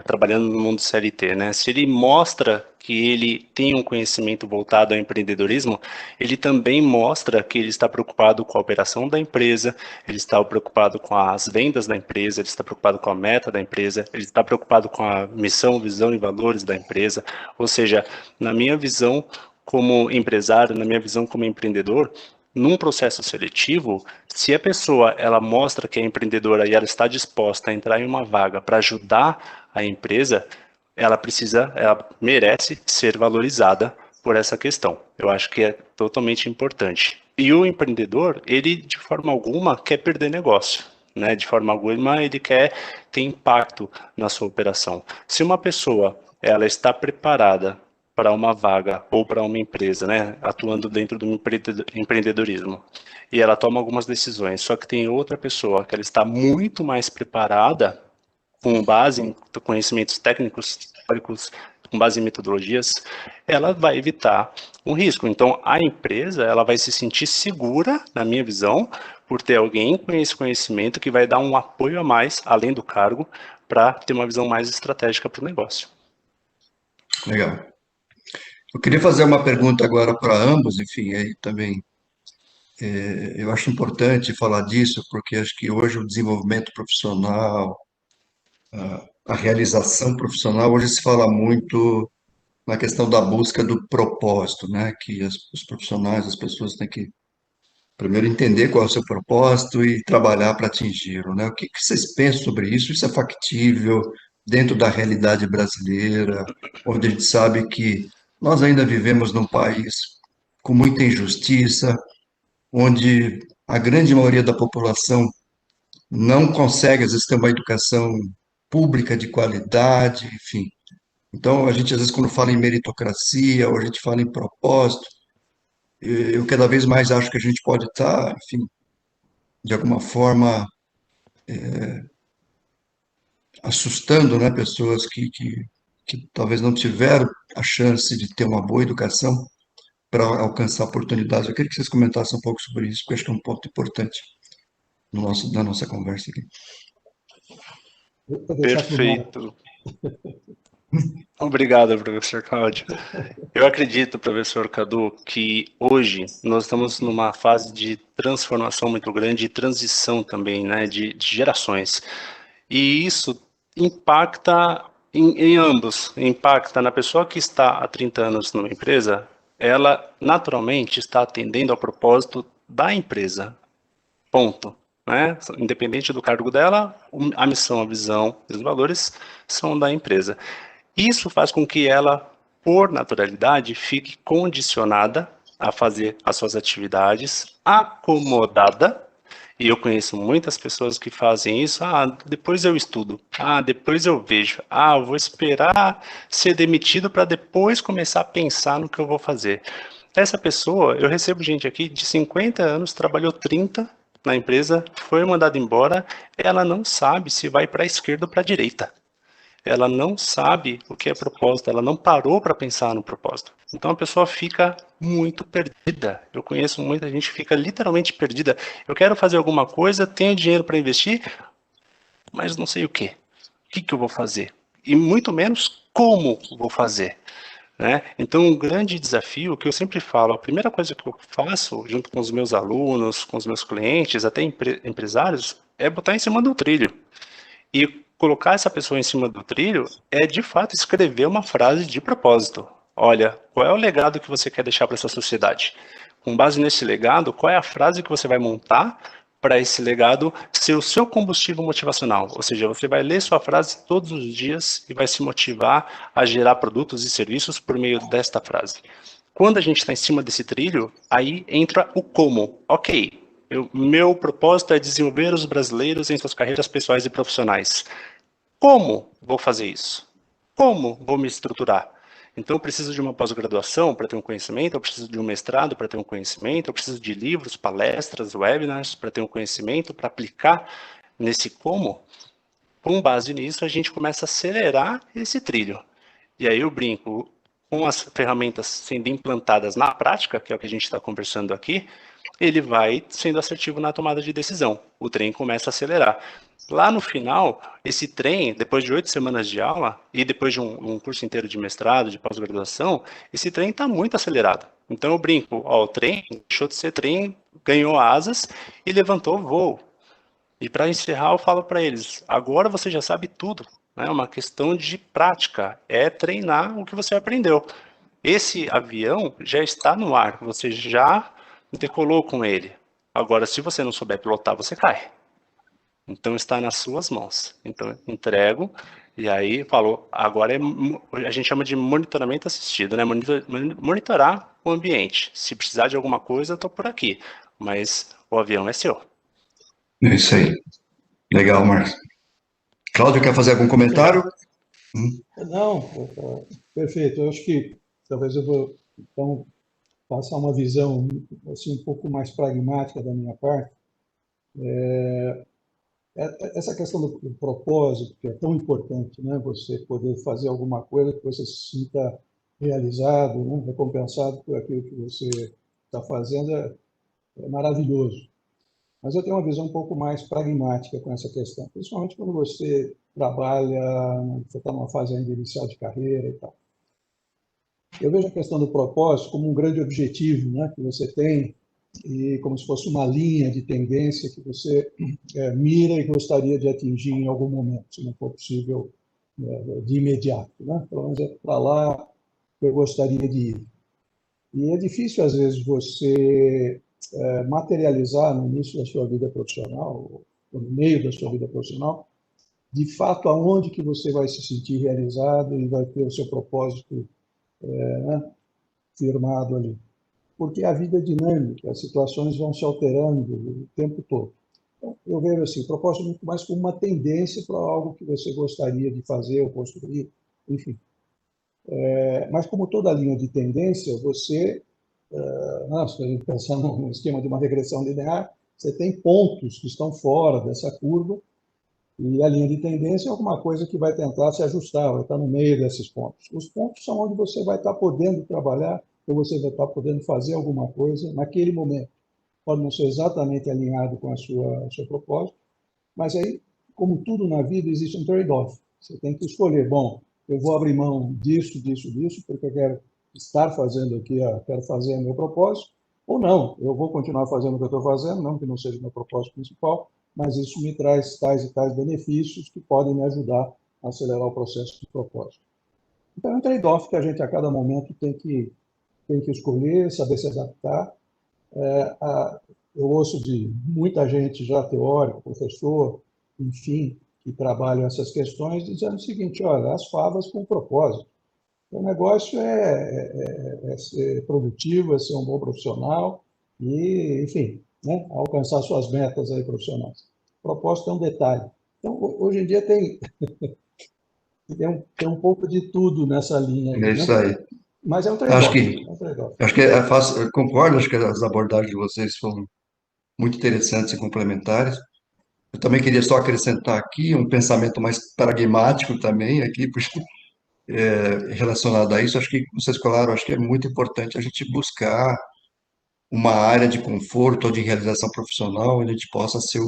trabalhando no mundo CLT, né, se ele mostra que ele tem um conhecimento voltado ao empreendedorismo, ele também mostra que ele está preocupado com a operação da empresa, ele está preocupado com as vendas da empresa, ele está preocupado com a meta da empresa, ele está preocupado com a missão, visão e valores da empresa. Ou seja, na minha visão como empresário, na minha visão como empreendedor, num processo seletivo, se a pessoa ela mostra que é empreendedora e ela está disposta a entrar em uma vaga para ajudar a empresa, ela merece ser valorizada por essa questão. Eu acho que é totalmente importante. E o empreendedor, ele de forma alguma quer perder negócio, né? De forma alguma ele quer ter impacto na sua operação. Se uma pessoa ela está preparada para uma vaga ou para uma empresa, né, atuando dentro do empreendedorismo, e ela toma algumas decisões, só que tem outra pessoa que ela está muito mais preparada, com base em conhecimentos técnicos, teóricos, com base em metodologias, ela vai evitar um risco. Então, a empresa ela vai se sentir segura, na minha visão, por ter alguém com esse conhecimento que vai dar um apoio a mais, além do cargo, para ter uma visão mais estratégica para o negócio. Legal. Eu queria fazer uma pergunta agora para ambos, enfim, aí também eu acho importante falar disso, porque acho que hoje o desenvolvimento profissional, a realização profissional, hoje se fala muito na questão da busca do propósito, né? Que os profissionais, as pessoas têm que primeiro entender qual é o seu propósito e trabalhar para atingi-lo, né? O que vocês pensam sobre isso? Isso é factível dentro da realidade brasileira, onde a gente sabe que nós ainda vivemos num país com muita injustiça, onde a grande maioria da população não consegue, às vezes, ter uma educação pública de qualidade, enfim. Então, a gente, às vezes, quando fala em meritocracia, ou a gente fala em propósito, eu cada vez mais acho que a gente pode estar, enfim, de alguma forma, assustando, né, pessoas que talvez não tiveram a chance de ter uma boa educação para alcançar oportunidades. Eu queria que vocês comentassem um pouco sobre isso, porque acho que é um ponto importante na nossa conversa aqui. Vou deixar para o Marcos. Perfeito. Obrigado, professor Cláudio. Eu acredito, professor Cadu, que hoje nós estamos numa fase de transformação muito grande e transição também, né, de gerações. E isso impacta em ambos. Impacta na pessoa que está há 30 anos numa empresa, ela naturalmente está atendendo ao propósito da empresa. Ponto. Né? Independente do cargo dela, a missão, a visão e os valores são da empresa. Isso faz com que ela, por naturalidade, fique condicionada a fazer as suas atividades, acomodada. E eu conheço muitas pessoas que fazem isso. Depois eu estudo. Depois eu vejo. Eu vou esperar ser demitido para depois começar a pensar no que eu vou fazer. Essa pessoa, eu recebo gente aqui de 50 anos, trabalhou 30 na empresa, foi mandada embora, ela não sabe se vai para a esquerda ou para a direita. Ela não sabe o que é propósito, ela não parou para pensar no propósito. Então a pessoa fica muito perdida. Eu conheço muita gente que fica literalmente perdida. Eu quero fazer alguma coisa, tenho dinheiro para investir, mas não sei o quê. O que eu vou fazer? E muito menos como vou fazer. Né? Então, um grande desafio que eu sempre falo, a primeira coisa que eu faço junto com os meus alunos, com os meus clientes, até empresários, é botar em cima do trilho. E colocar essa pessoa em cima do trilho é, de fato, escrever uma frase de propósito. Olha, qual é o legado que você quer deixar para essa sociedade? Com base nesse legado, qual é a frase que você vai montar para esse legado ser o seu combustível motivacional? Ou seja, você vai ler sua frase todos os dias e vai se motivar a gerar produtos e serviços por meio desta frase. Quando a gente está em cima desse trilho, aí entra o como. Ok, meu propósito é desenvolver os brasileiros em suas carreiras pessoais e profissionais. Como vou fazer isso? Como vou me estruturar? Então, eu preciso de uma pós-graduação para ter um conhecimento, eu preciso de um mestrado para ter um conhecimento, eu preciso de livros, palestras, webinars para ter um conhecimento, para aplicar nesse como. Com base nisso, a gente começa a acelerar esse trilho. E aí eu brinco, com as ferramentas sendo implantadas na prática, que é o que a gente está conversando aqui, ele vai sendo assertivo na tomada de decisão. O trem começa a acelerar. Lá no final, esse trem, depois de 8 semanas de aula e depois de um curso inteiro de mestrado, de pós-graduação, esse trem está muito acelerado. Então eu brinco, o trem deixou de ser trem, ganhou asas e levantou voo. E para encerrar, eu falo para eles, agora você já sabe tudo. É uma questão de prática, é treinar o que você aprendeu. Esse avião já está no ar, você já decolou com ele. Agora, se você não souber pilotar, você cai. Então, está nas suas mãos. Então, entrego, e aí falou, agora a gente chama de monitoramento assistido, né? Monitorar o ambiente. Se precisar de alguma coisa, eu estou por aqui, mas o avião é seu. É isso aí. Legal, Marcos. Cláudio, quer fazer algum comentário? Não, perfeito. Eu acho que talvez eu vou então passar uma visão assim um pouco mais pragmática da minha parte. Essa questão do propósito, que é tão importante, né? Você poder fazer alguma coisa que você se sinta realizado, né? Recompensado por aquilo que você está fazendo, é maravilhoso. Mas eu tenho uma visão um pouco mais pragmática com essa questão, principalmente quando você trabalha, você está numa fase ainda inicial de carreira e tal. Eu vejo a questão do propósito como um grande objetivo, né, que você tem, e como se fosse uma linha de tendência que você mira e gostaria de atingir em algum momento, se não for possível de imediato. Né? Pelo menos é para lá que eu gostaria de ir. E é difícil, às vezes, você materializar no início da sua vida profissional, ou no meio da sua vida profissional, de fato, aonde que você vai se sentir realizado e vai ter o seu propósito né, firmado ali. Porque a vida é dinâmica, as situações vão se alterando o tempo todo. Então, eu vejo assim, o propósito muito mais como uma tendência para algo que você gostaria de fazer ou construir, enfim. Mas como toda linha de tendência, você, se a gente pensar no esquema de uma regressão linear, você tem pontos que estão fora dessa curva E a linha de tendência é alguma coisa que vai tentar se ajustar, vai estar no meio desses pontos. Os pontos são onde você vai estar podendo trabalhar, ou você vai estar podendo fazer alguma coisa naquele momento. Pode não ser exatamente alinhado com o seu propósito, mas aí, como tudo na vida, existe um trade-off. Você tem que escolher, bom, eu vou abrir mão disso, disso, disso, porque eu quero estar fazendo aqui, quero fazer o meu propósito, ou não, eu vou continuar fazendo o que eu estou fazendo, não que não seja o meu propósito principal, mas isso me traz tais e tais benefícios que podem me ajudar a acelerar o processo de propósito. Então, é um trade-off que a gente, a cada momento, tem que escolher, saber se adaptar. Eu ouço de muita gente já teórico, professor, enfim, que trabalham essas questões, dizendo o seguinte, olha, as favas com propósito. O negócio é ser produtivo, é ser um bom profissional e, enfim, né, alcançar suas metas aí profissionais. O propósito é um detalhe. Então, hoje em dia tem um pouco de tudo nessa linha É aí, isso né? aí. Mas é um Acho trade-off, que, é um trade-off. acho que é fácil, eu concordo, acho que as abordagens de vocês foram muito interessantes e complementares. Eu também queria só acrescentar aqui um pensamento mais pragmático também, aqui, relacionado a isso. Acho que vocês falaram, acho que é muito importante a gente buscar uma área de conforto ou de realização profissional, onde a gente possa ser,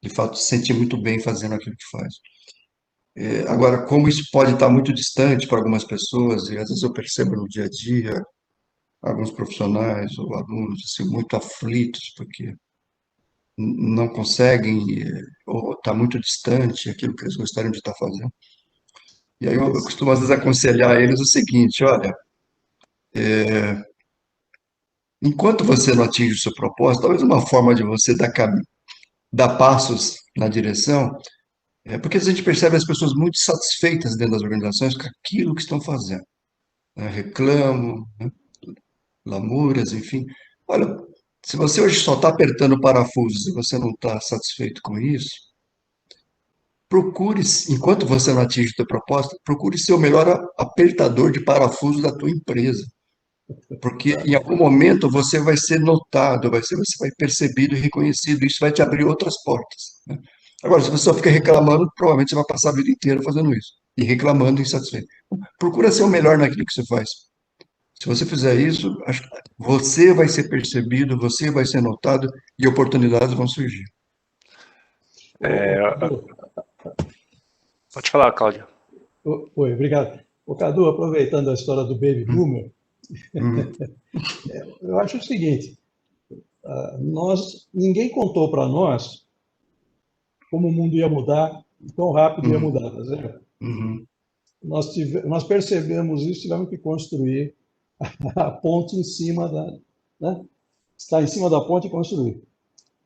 de fato, se sentir muito bem fazendo aquilo que faz. Agora, como isso pode estar muito distante para algumas pessoas, e às vezes eu percebo no dia a dia, alguns profissionais ou alunos assim, muito aflitos, porque não conseguem, ou está muito distante aquilo que eles gostariam de estar fazendo. E aí eu costumo, às vezes, aconselhar eles o seguinte: olha, enquanto você não atinge o seu propósito, talvez uma forma de você dar passos na direção é porque a gente percebe as pessoas muito satisfeitas dentro das organizações com aquilo que estão fazendo, né? Reclamam, lamúrias, enfim. Olha, se você hoje só está apertando parafusos e você não está satisfeito com isso, procure, enquanto você não atinge o seu propósito, procure ser o melhor apertador de parafusos da tua empresa. Porque em algum momento você vai ser notado, você vai percebido e reconhecido, isso vai te abrir outras portas, né? Agora, se você só fica reclamando, provavelmente você vai passar a vida inteira fazendo isso, e reclamando insatisfeito. Procura ser o melhor naquilo que você faz. Se você fizer isso, acho que você vai ser percebido, você vai ser notado e oportunidades vão surgir. É, Cadu, pode falar, Cláudio. oi, obrigado. O Cadu, aproveitando a história do Baby Boomer, Hum, eu acho o seguinte, ninguém contou para nós como o mundo ia mudar, tão rápido ia hum, mudar, tá certo? hum, Nós percebemos isso, tivemos que construir a ponte em cima né? Estar em cima da ponte e construir.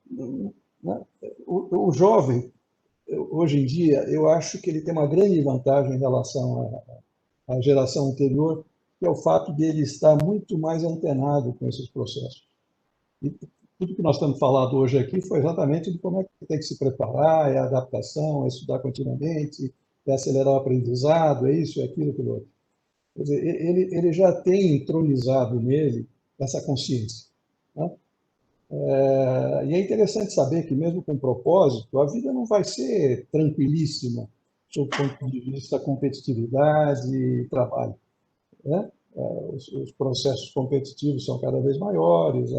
Né? O jovem, hoje em dia, eu acho que ele tem uma grande vantagem em relação à geração anterior, que é o fato dele estar muito mais antenado com esses processos. E tudo que nós estamos falando hoje aqui foi exatamente de como é que tem que se preparar, é a adaptação, é estudar continuamente, é acelerar o aprendizado, é isso, é aquilo, aquilo outro. Quer dizer, ele já tem entronizado nele essa consciência, né? E é interessante saber que, mesmo com propósito, a vida não vai ser tranquilíssima sob o ponto de vista da competitividade e trabalho, né? Os processos competitivos são cada vez maiores,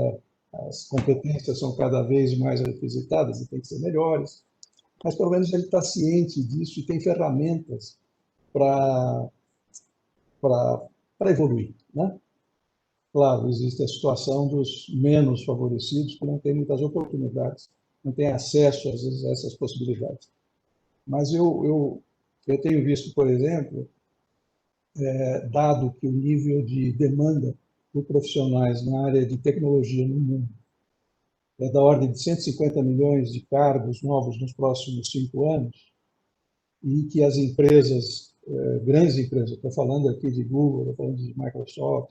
as competências são cada vez mais requisitadas e têm que ser melhores, mas pelo menos ele está ciente disso e tem ferramentas para evoluir, né? Claro, existe a situação dos menos favorecidos que não têm muitas oportunidades, não têm acesso, às vezes, a essas possibilidades. Mas eu tenho visto, por exemplo, dado que o nível de demanda por profissionais na área de tecnologia no mundo é da ordem de 150 milhões de cargos novos nos próximos 5 anos, e que as empresas, grandes empresas, estou falando aqui de Google, estou falando de Microsoft,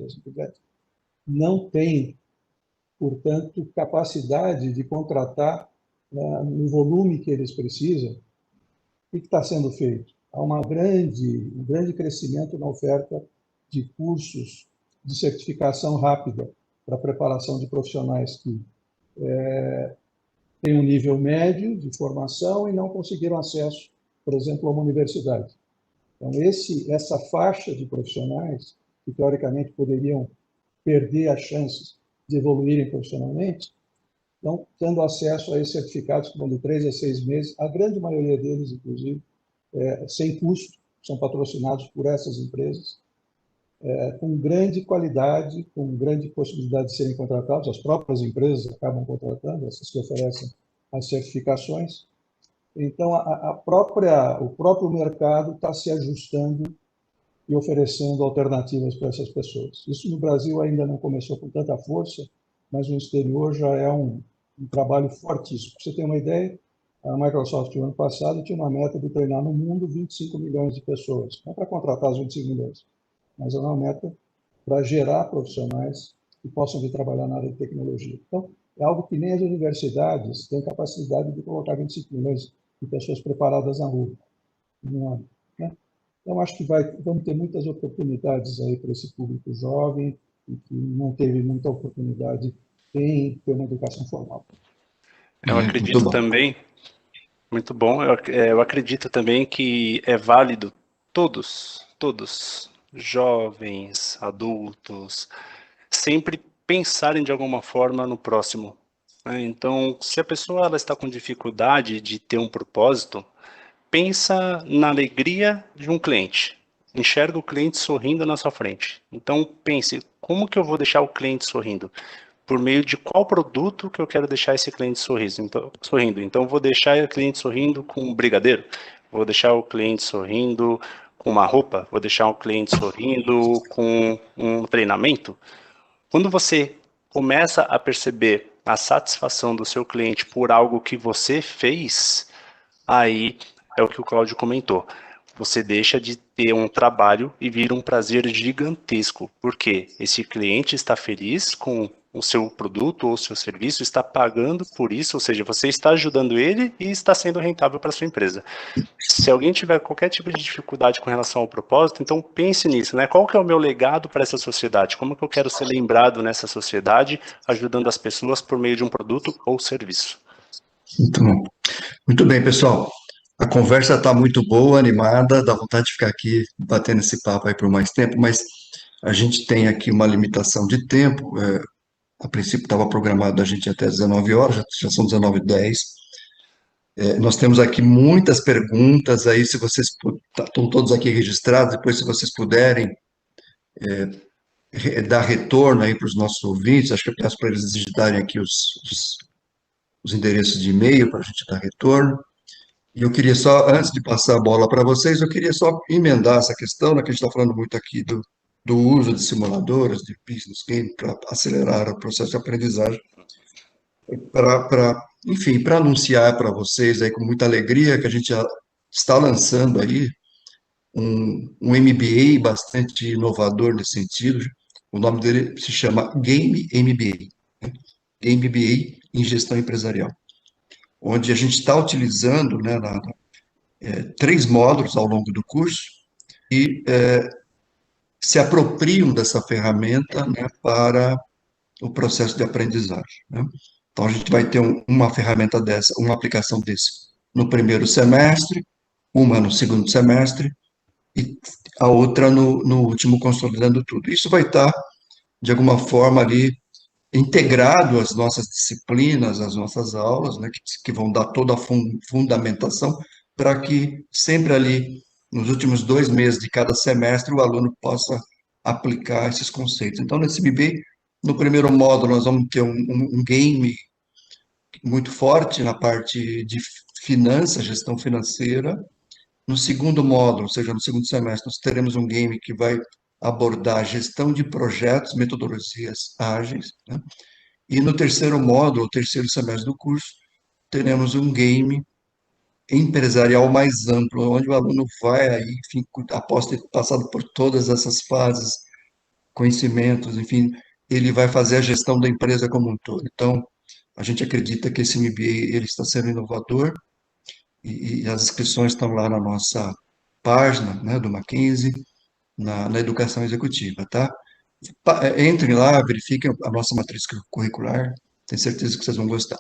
não têm, portanto, capacidade de contratar no volume que eles precisam. O que está sendo feito? Há um grande crescimento na oferta de cursos de certificação rápida para a preparação de profissionais que têm um nível médio de formação e não conseguiram acesso, por exemplo, a uma universidade. Então, essa faixa de profissionais, que teoricamente poderiam perder as chances de evoluírem profissionalmente, estão tendo acesso a esses certificados que vão de 3 a 6 meses, a grande maioria deles, inclusive, sem custo, são patrocinados por essas empresas, com grande qualidade, com grande possibilidade de serem contratados, as próprias empresas acabam contratando, essas que oferecem as certificações. Então, o próprio mercado está se ajustando e oferecendo alternativas para essas pessoas. Isso no Brasil ainda não começou com tanta força, mas no exterior já é um trabalho fortíssimo. Para você ter uma ideia, a Microsoft, no ano passado, tinha uma meta de treinar no mundo 25 milhões de pessoas. Não para contratar os 25 milhões, mas é uma meta para gerar profissionais que possam vir trabalhar na área de tecnologia. Então, é algo que nem as universidades têm capacidade de colocar 25 milhões de pessoas preparadas na rua. Né? Então, acho que vamos ter muitas oportunidades aí para esse público jovem e que não teve muita oportunidade em ter uma educação formal. Eu acredito também, muito bom, eu acredito também que é válido todos, jovens, adultos, sempre pensarem de alguma forma no próximo. Né? Então, se a pessoa ela está com dificuldade de ter um propósito, pensa na alegria de um cliente. Enxerga o cliente sorrindo na sua frente. Então, pense, como que eu vou deixar o cliente sorrindo? Por meio de qual produto que eu quero deixar esse cliente sorrindo. Então, vou deixar o cliente sorrindo com um brigadeiro, vou deixar o cliente sorrindo com uma roupa, vou deixar o cliente sorrindo com um treinamento. Quando você começa a perceber a satisfação do seu cliente por algo que você fez, aí é o que o Cláudio comentou. Você deixa de ter um trabalho e vira um prazer gigantesco, porque esse cliente está feliz com o seu produto ou o seu serviço, está pagando por isso, ou seja, você está ajudando ele e está sendo rentável para a sua empresa. Se alguém tiver qualquer tipo de dificuldade com relação ao propósito, então pense nisso, né? Qual que é o meu legado para essa sociedade? Como que eu quero ser lembrado nessa sociedade, ajudando as pessoas por meio de um produto ou serviço? Muito bom. Muito bem, pessoal. A conversa está muito boa, animada, dá vontade de ficar aqui batendo esse papo aí por mais tempo, mas a gente tem aqui uma limitação de tempo. A princípio estava programado a gente ir até 19 horas, já são 19h10. Nós temos aqui muitas perguntas aí, se vocês estão todos aqui registrados, depois se vocês puderem dar retorno aí para os nossos ouvintes, acho que eu peço para eles digitarem aqui os endereços de e-mail para a gente dar retorno. E eu queria só, antes de passar a bola para vocês, eu queria só emendar essa questão, né, que a gente está falando muito aqui do uso de simuladores, de business game, para acelerar o processo de aprendizagem, enfim, para anunciar para vocês aí com muita alegria que a gente já está lançando aí um MBA bastante inovador nesse sentido. O nome dele se chama Game MBA, né? Game MBA em Gestão Empresarial, onde a gente está utilizando, né, 3 módulos ao longo do curso e se apropriam dessa ferramenta, né, para o processo de aprendizagem, né? Então, a gente vai ter uma ferramenta dessa, uma aplicação desse no primeiro semestre, uma no segundo semestre e a outra no último, consolidando tudo. Isso vai estar, de alguma forma, ali integrado às nossas disciplinas, às nossas aulas, né, que vão dar toda a fundamentação para que sempre ali, nos últimos 2 meses de cada semestre, o aluno possa aplicar esses conceitos. Então, nesse MBA, no primeiro módulo, nós vamos ter um game muito forte na parte de finanças, gestão financeira. No segundo módulo, ou seja, no segundo semestre, nós teremos um game que vai abordar gestão de projetos, metodologias ágeis, né? E no terceiro módulo, o terceiro semestre do curso, teremos um game empresarial mais amplo, onde o aluno vai aí, enfim, após ter passado por todas essas fases, conhecimentos, enfim, ele vai fazer a gestão da empresa como um todo. Então, a gente acredita que esse MBA ele está sendo inovador e as inscrições estão lá na nossa página, né, do Mackenzie, na educação executiva, tá? Entrem lá, verifiquem a nossa matriz curricular, tenho certeza que vocês vão gostar.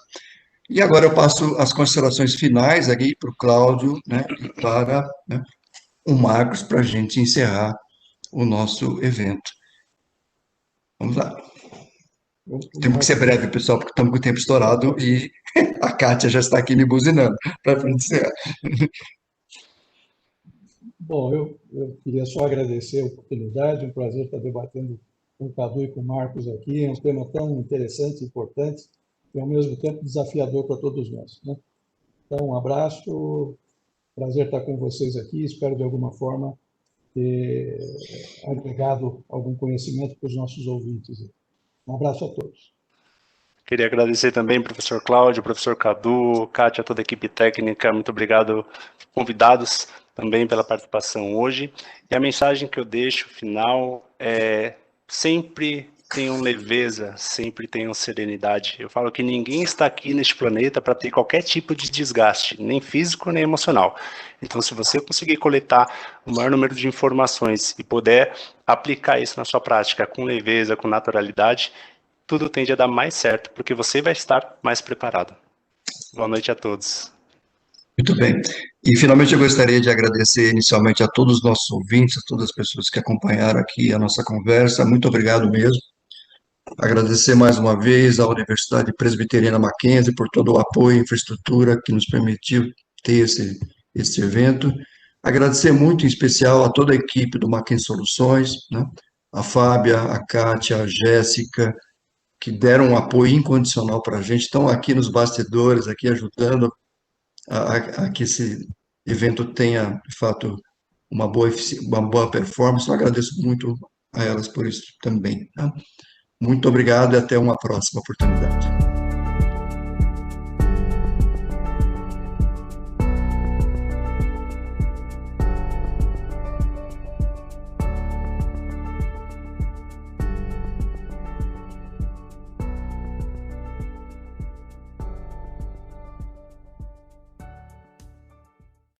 E agora eu passo as considerações finais aqui para o Cláudio, né, e para, né, o Marcos, para a gente encerrar o nosso evento. Vamos lá. Temos que ser breve, pessoal, porque estamos com o tempo estourado e a Kátia já está aqui me buzinando para encerrar. Bom, eu queria só agradecer a oportunidade, um prazer estar debatendo com o Cadu e com o Marcos aqui, é um tema tão interessante e importante e, ao mesmo tempo, desafiador para todos nós, né? Então, um abraço, prazer estar com vocês aqui, espero, de alguma forma, ter agregado algum conhecimento para os nossos ouvintes. Um abraço a todos. Queria agradecer também, professor Cláudio, professor Cadu, Kátia, toda a equipe técnica, muito obrigado, convidados também pela participação hoje. E a mensagem que eu deixo final é: sempre tenham leveza, sempre tenham serenidade. Eu falo que ninguém está aqui neste planeta para ter qualquer tipo de desgaste, nem físico, nem emocional. Então, se você conseguir coletar o maior número de informações e puder aplicar isso na sua prática com leveza, com naturalidade, tudo tende a dar mais certo, porque você vai estar mais preparado. Boa noite a todos. Muito bem. E, finalmente, eu gostaria de agradecer inicialmente a todos os nossos ouvintes, a todas as pessoas que acompanharam aqui a nossa conversa. Muito obrigado mesmo. Agradecer mais uma vez à Universidade Presbiteriana Mackenzie por todo o apoio e infraestrutura que nos permitiu ter esse evento. Agradecer muito, em especial, a toda a equipe do Mackenzie Soluções, né? A Fábia, a Kátia, a Jéssica, que deram um apoio incondicional para a gente, estão aqui nos bastidores, aqui ajudando a que esse evento tenha, de fato, uma boa performance. Eu agradeço muito a elas por isso também, tá? Muito obrigado e até uma próxima oportunidade.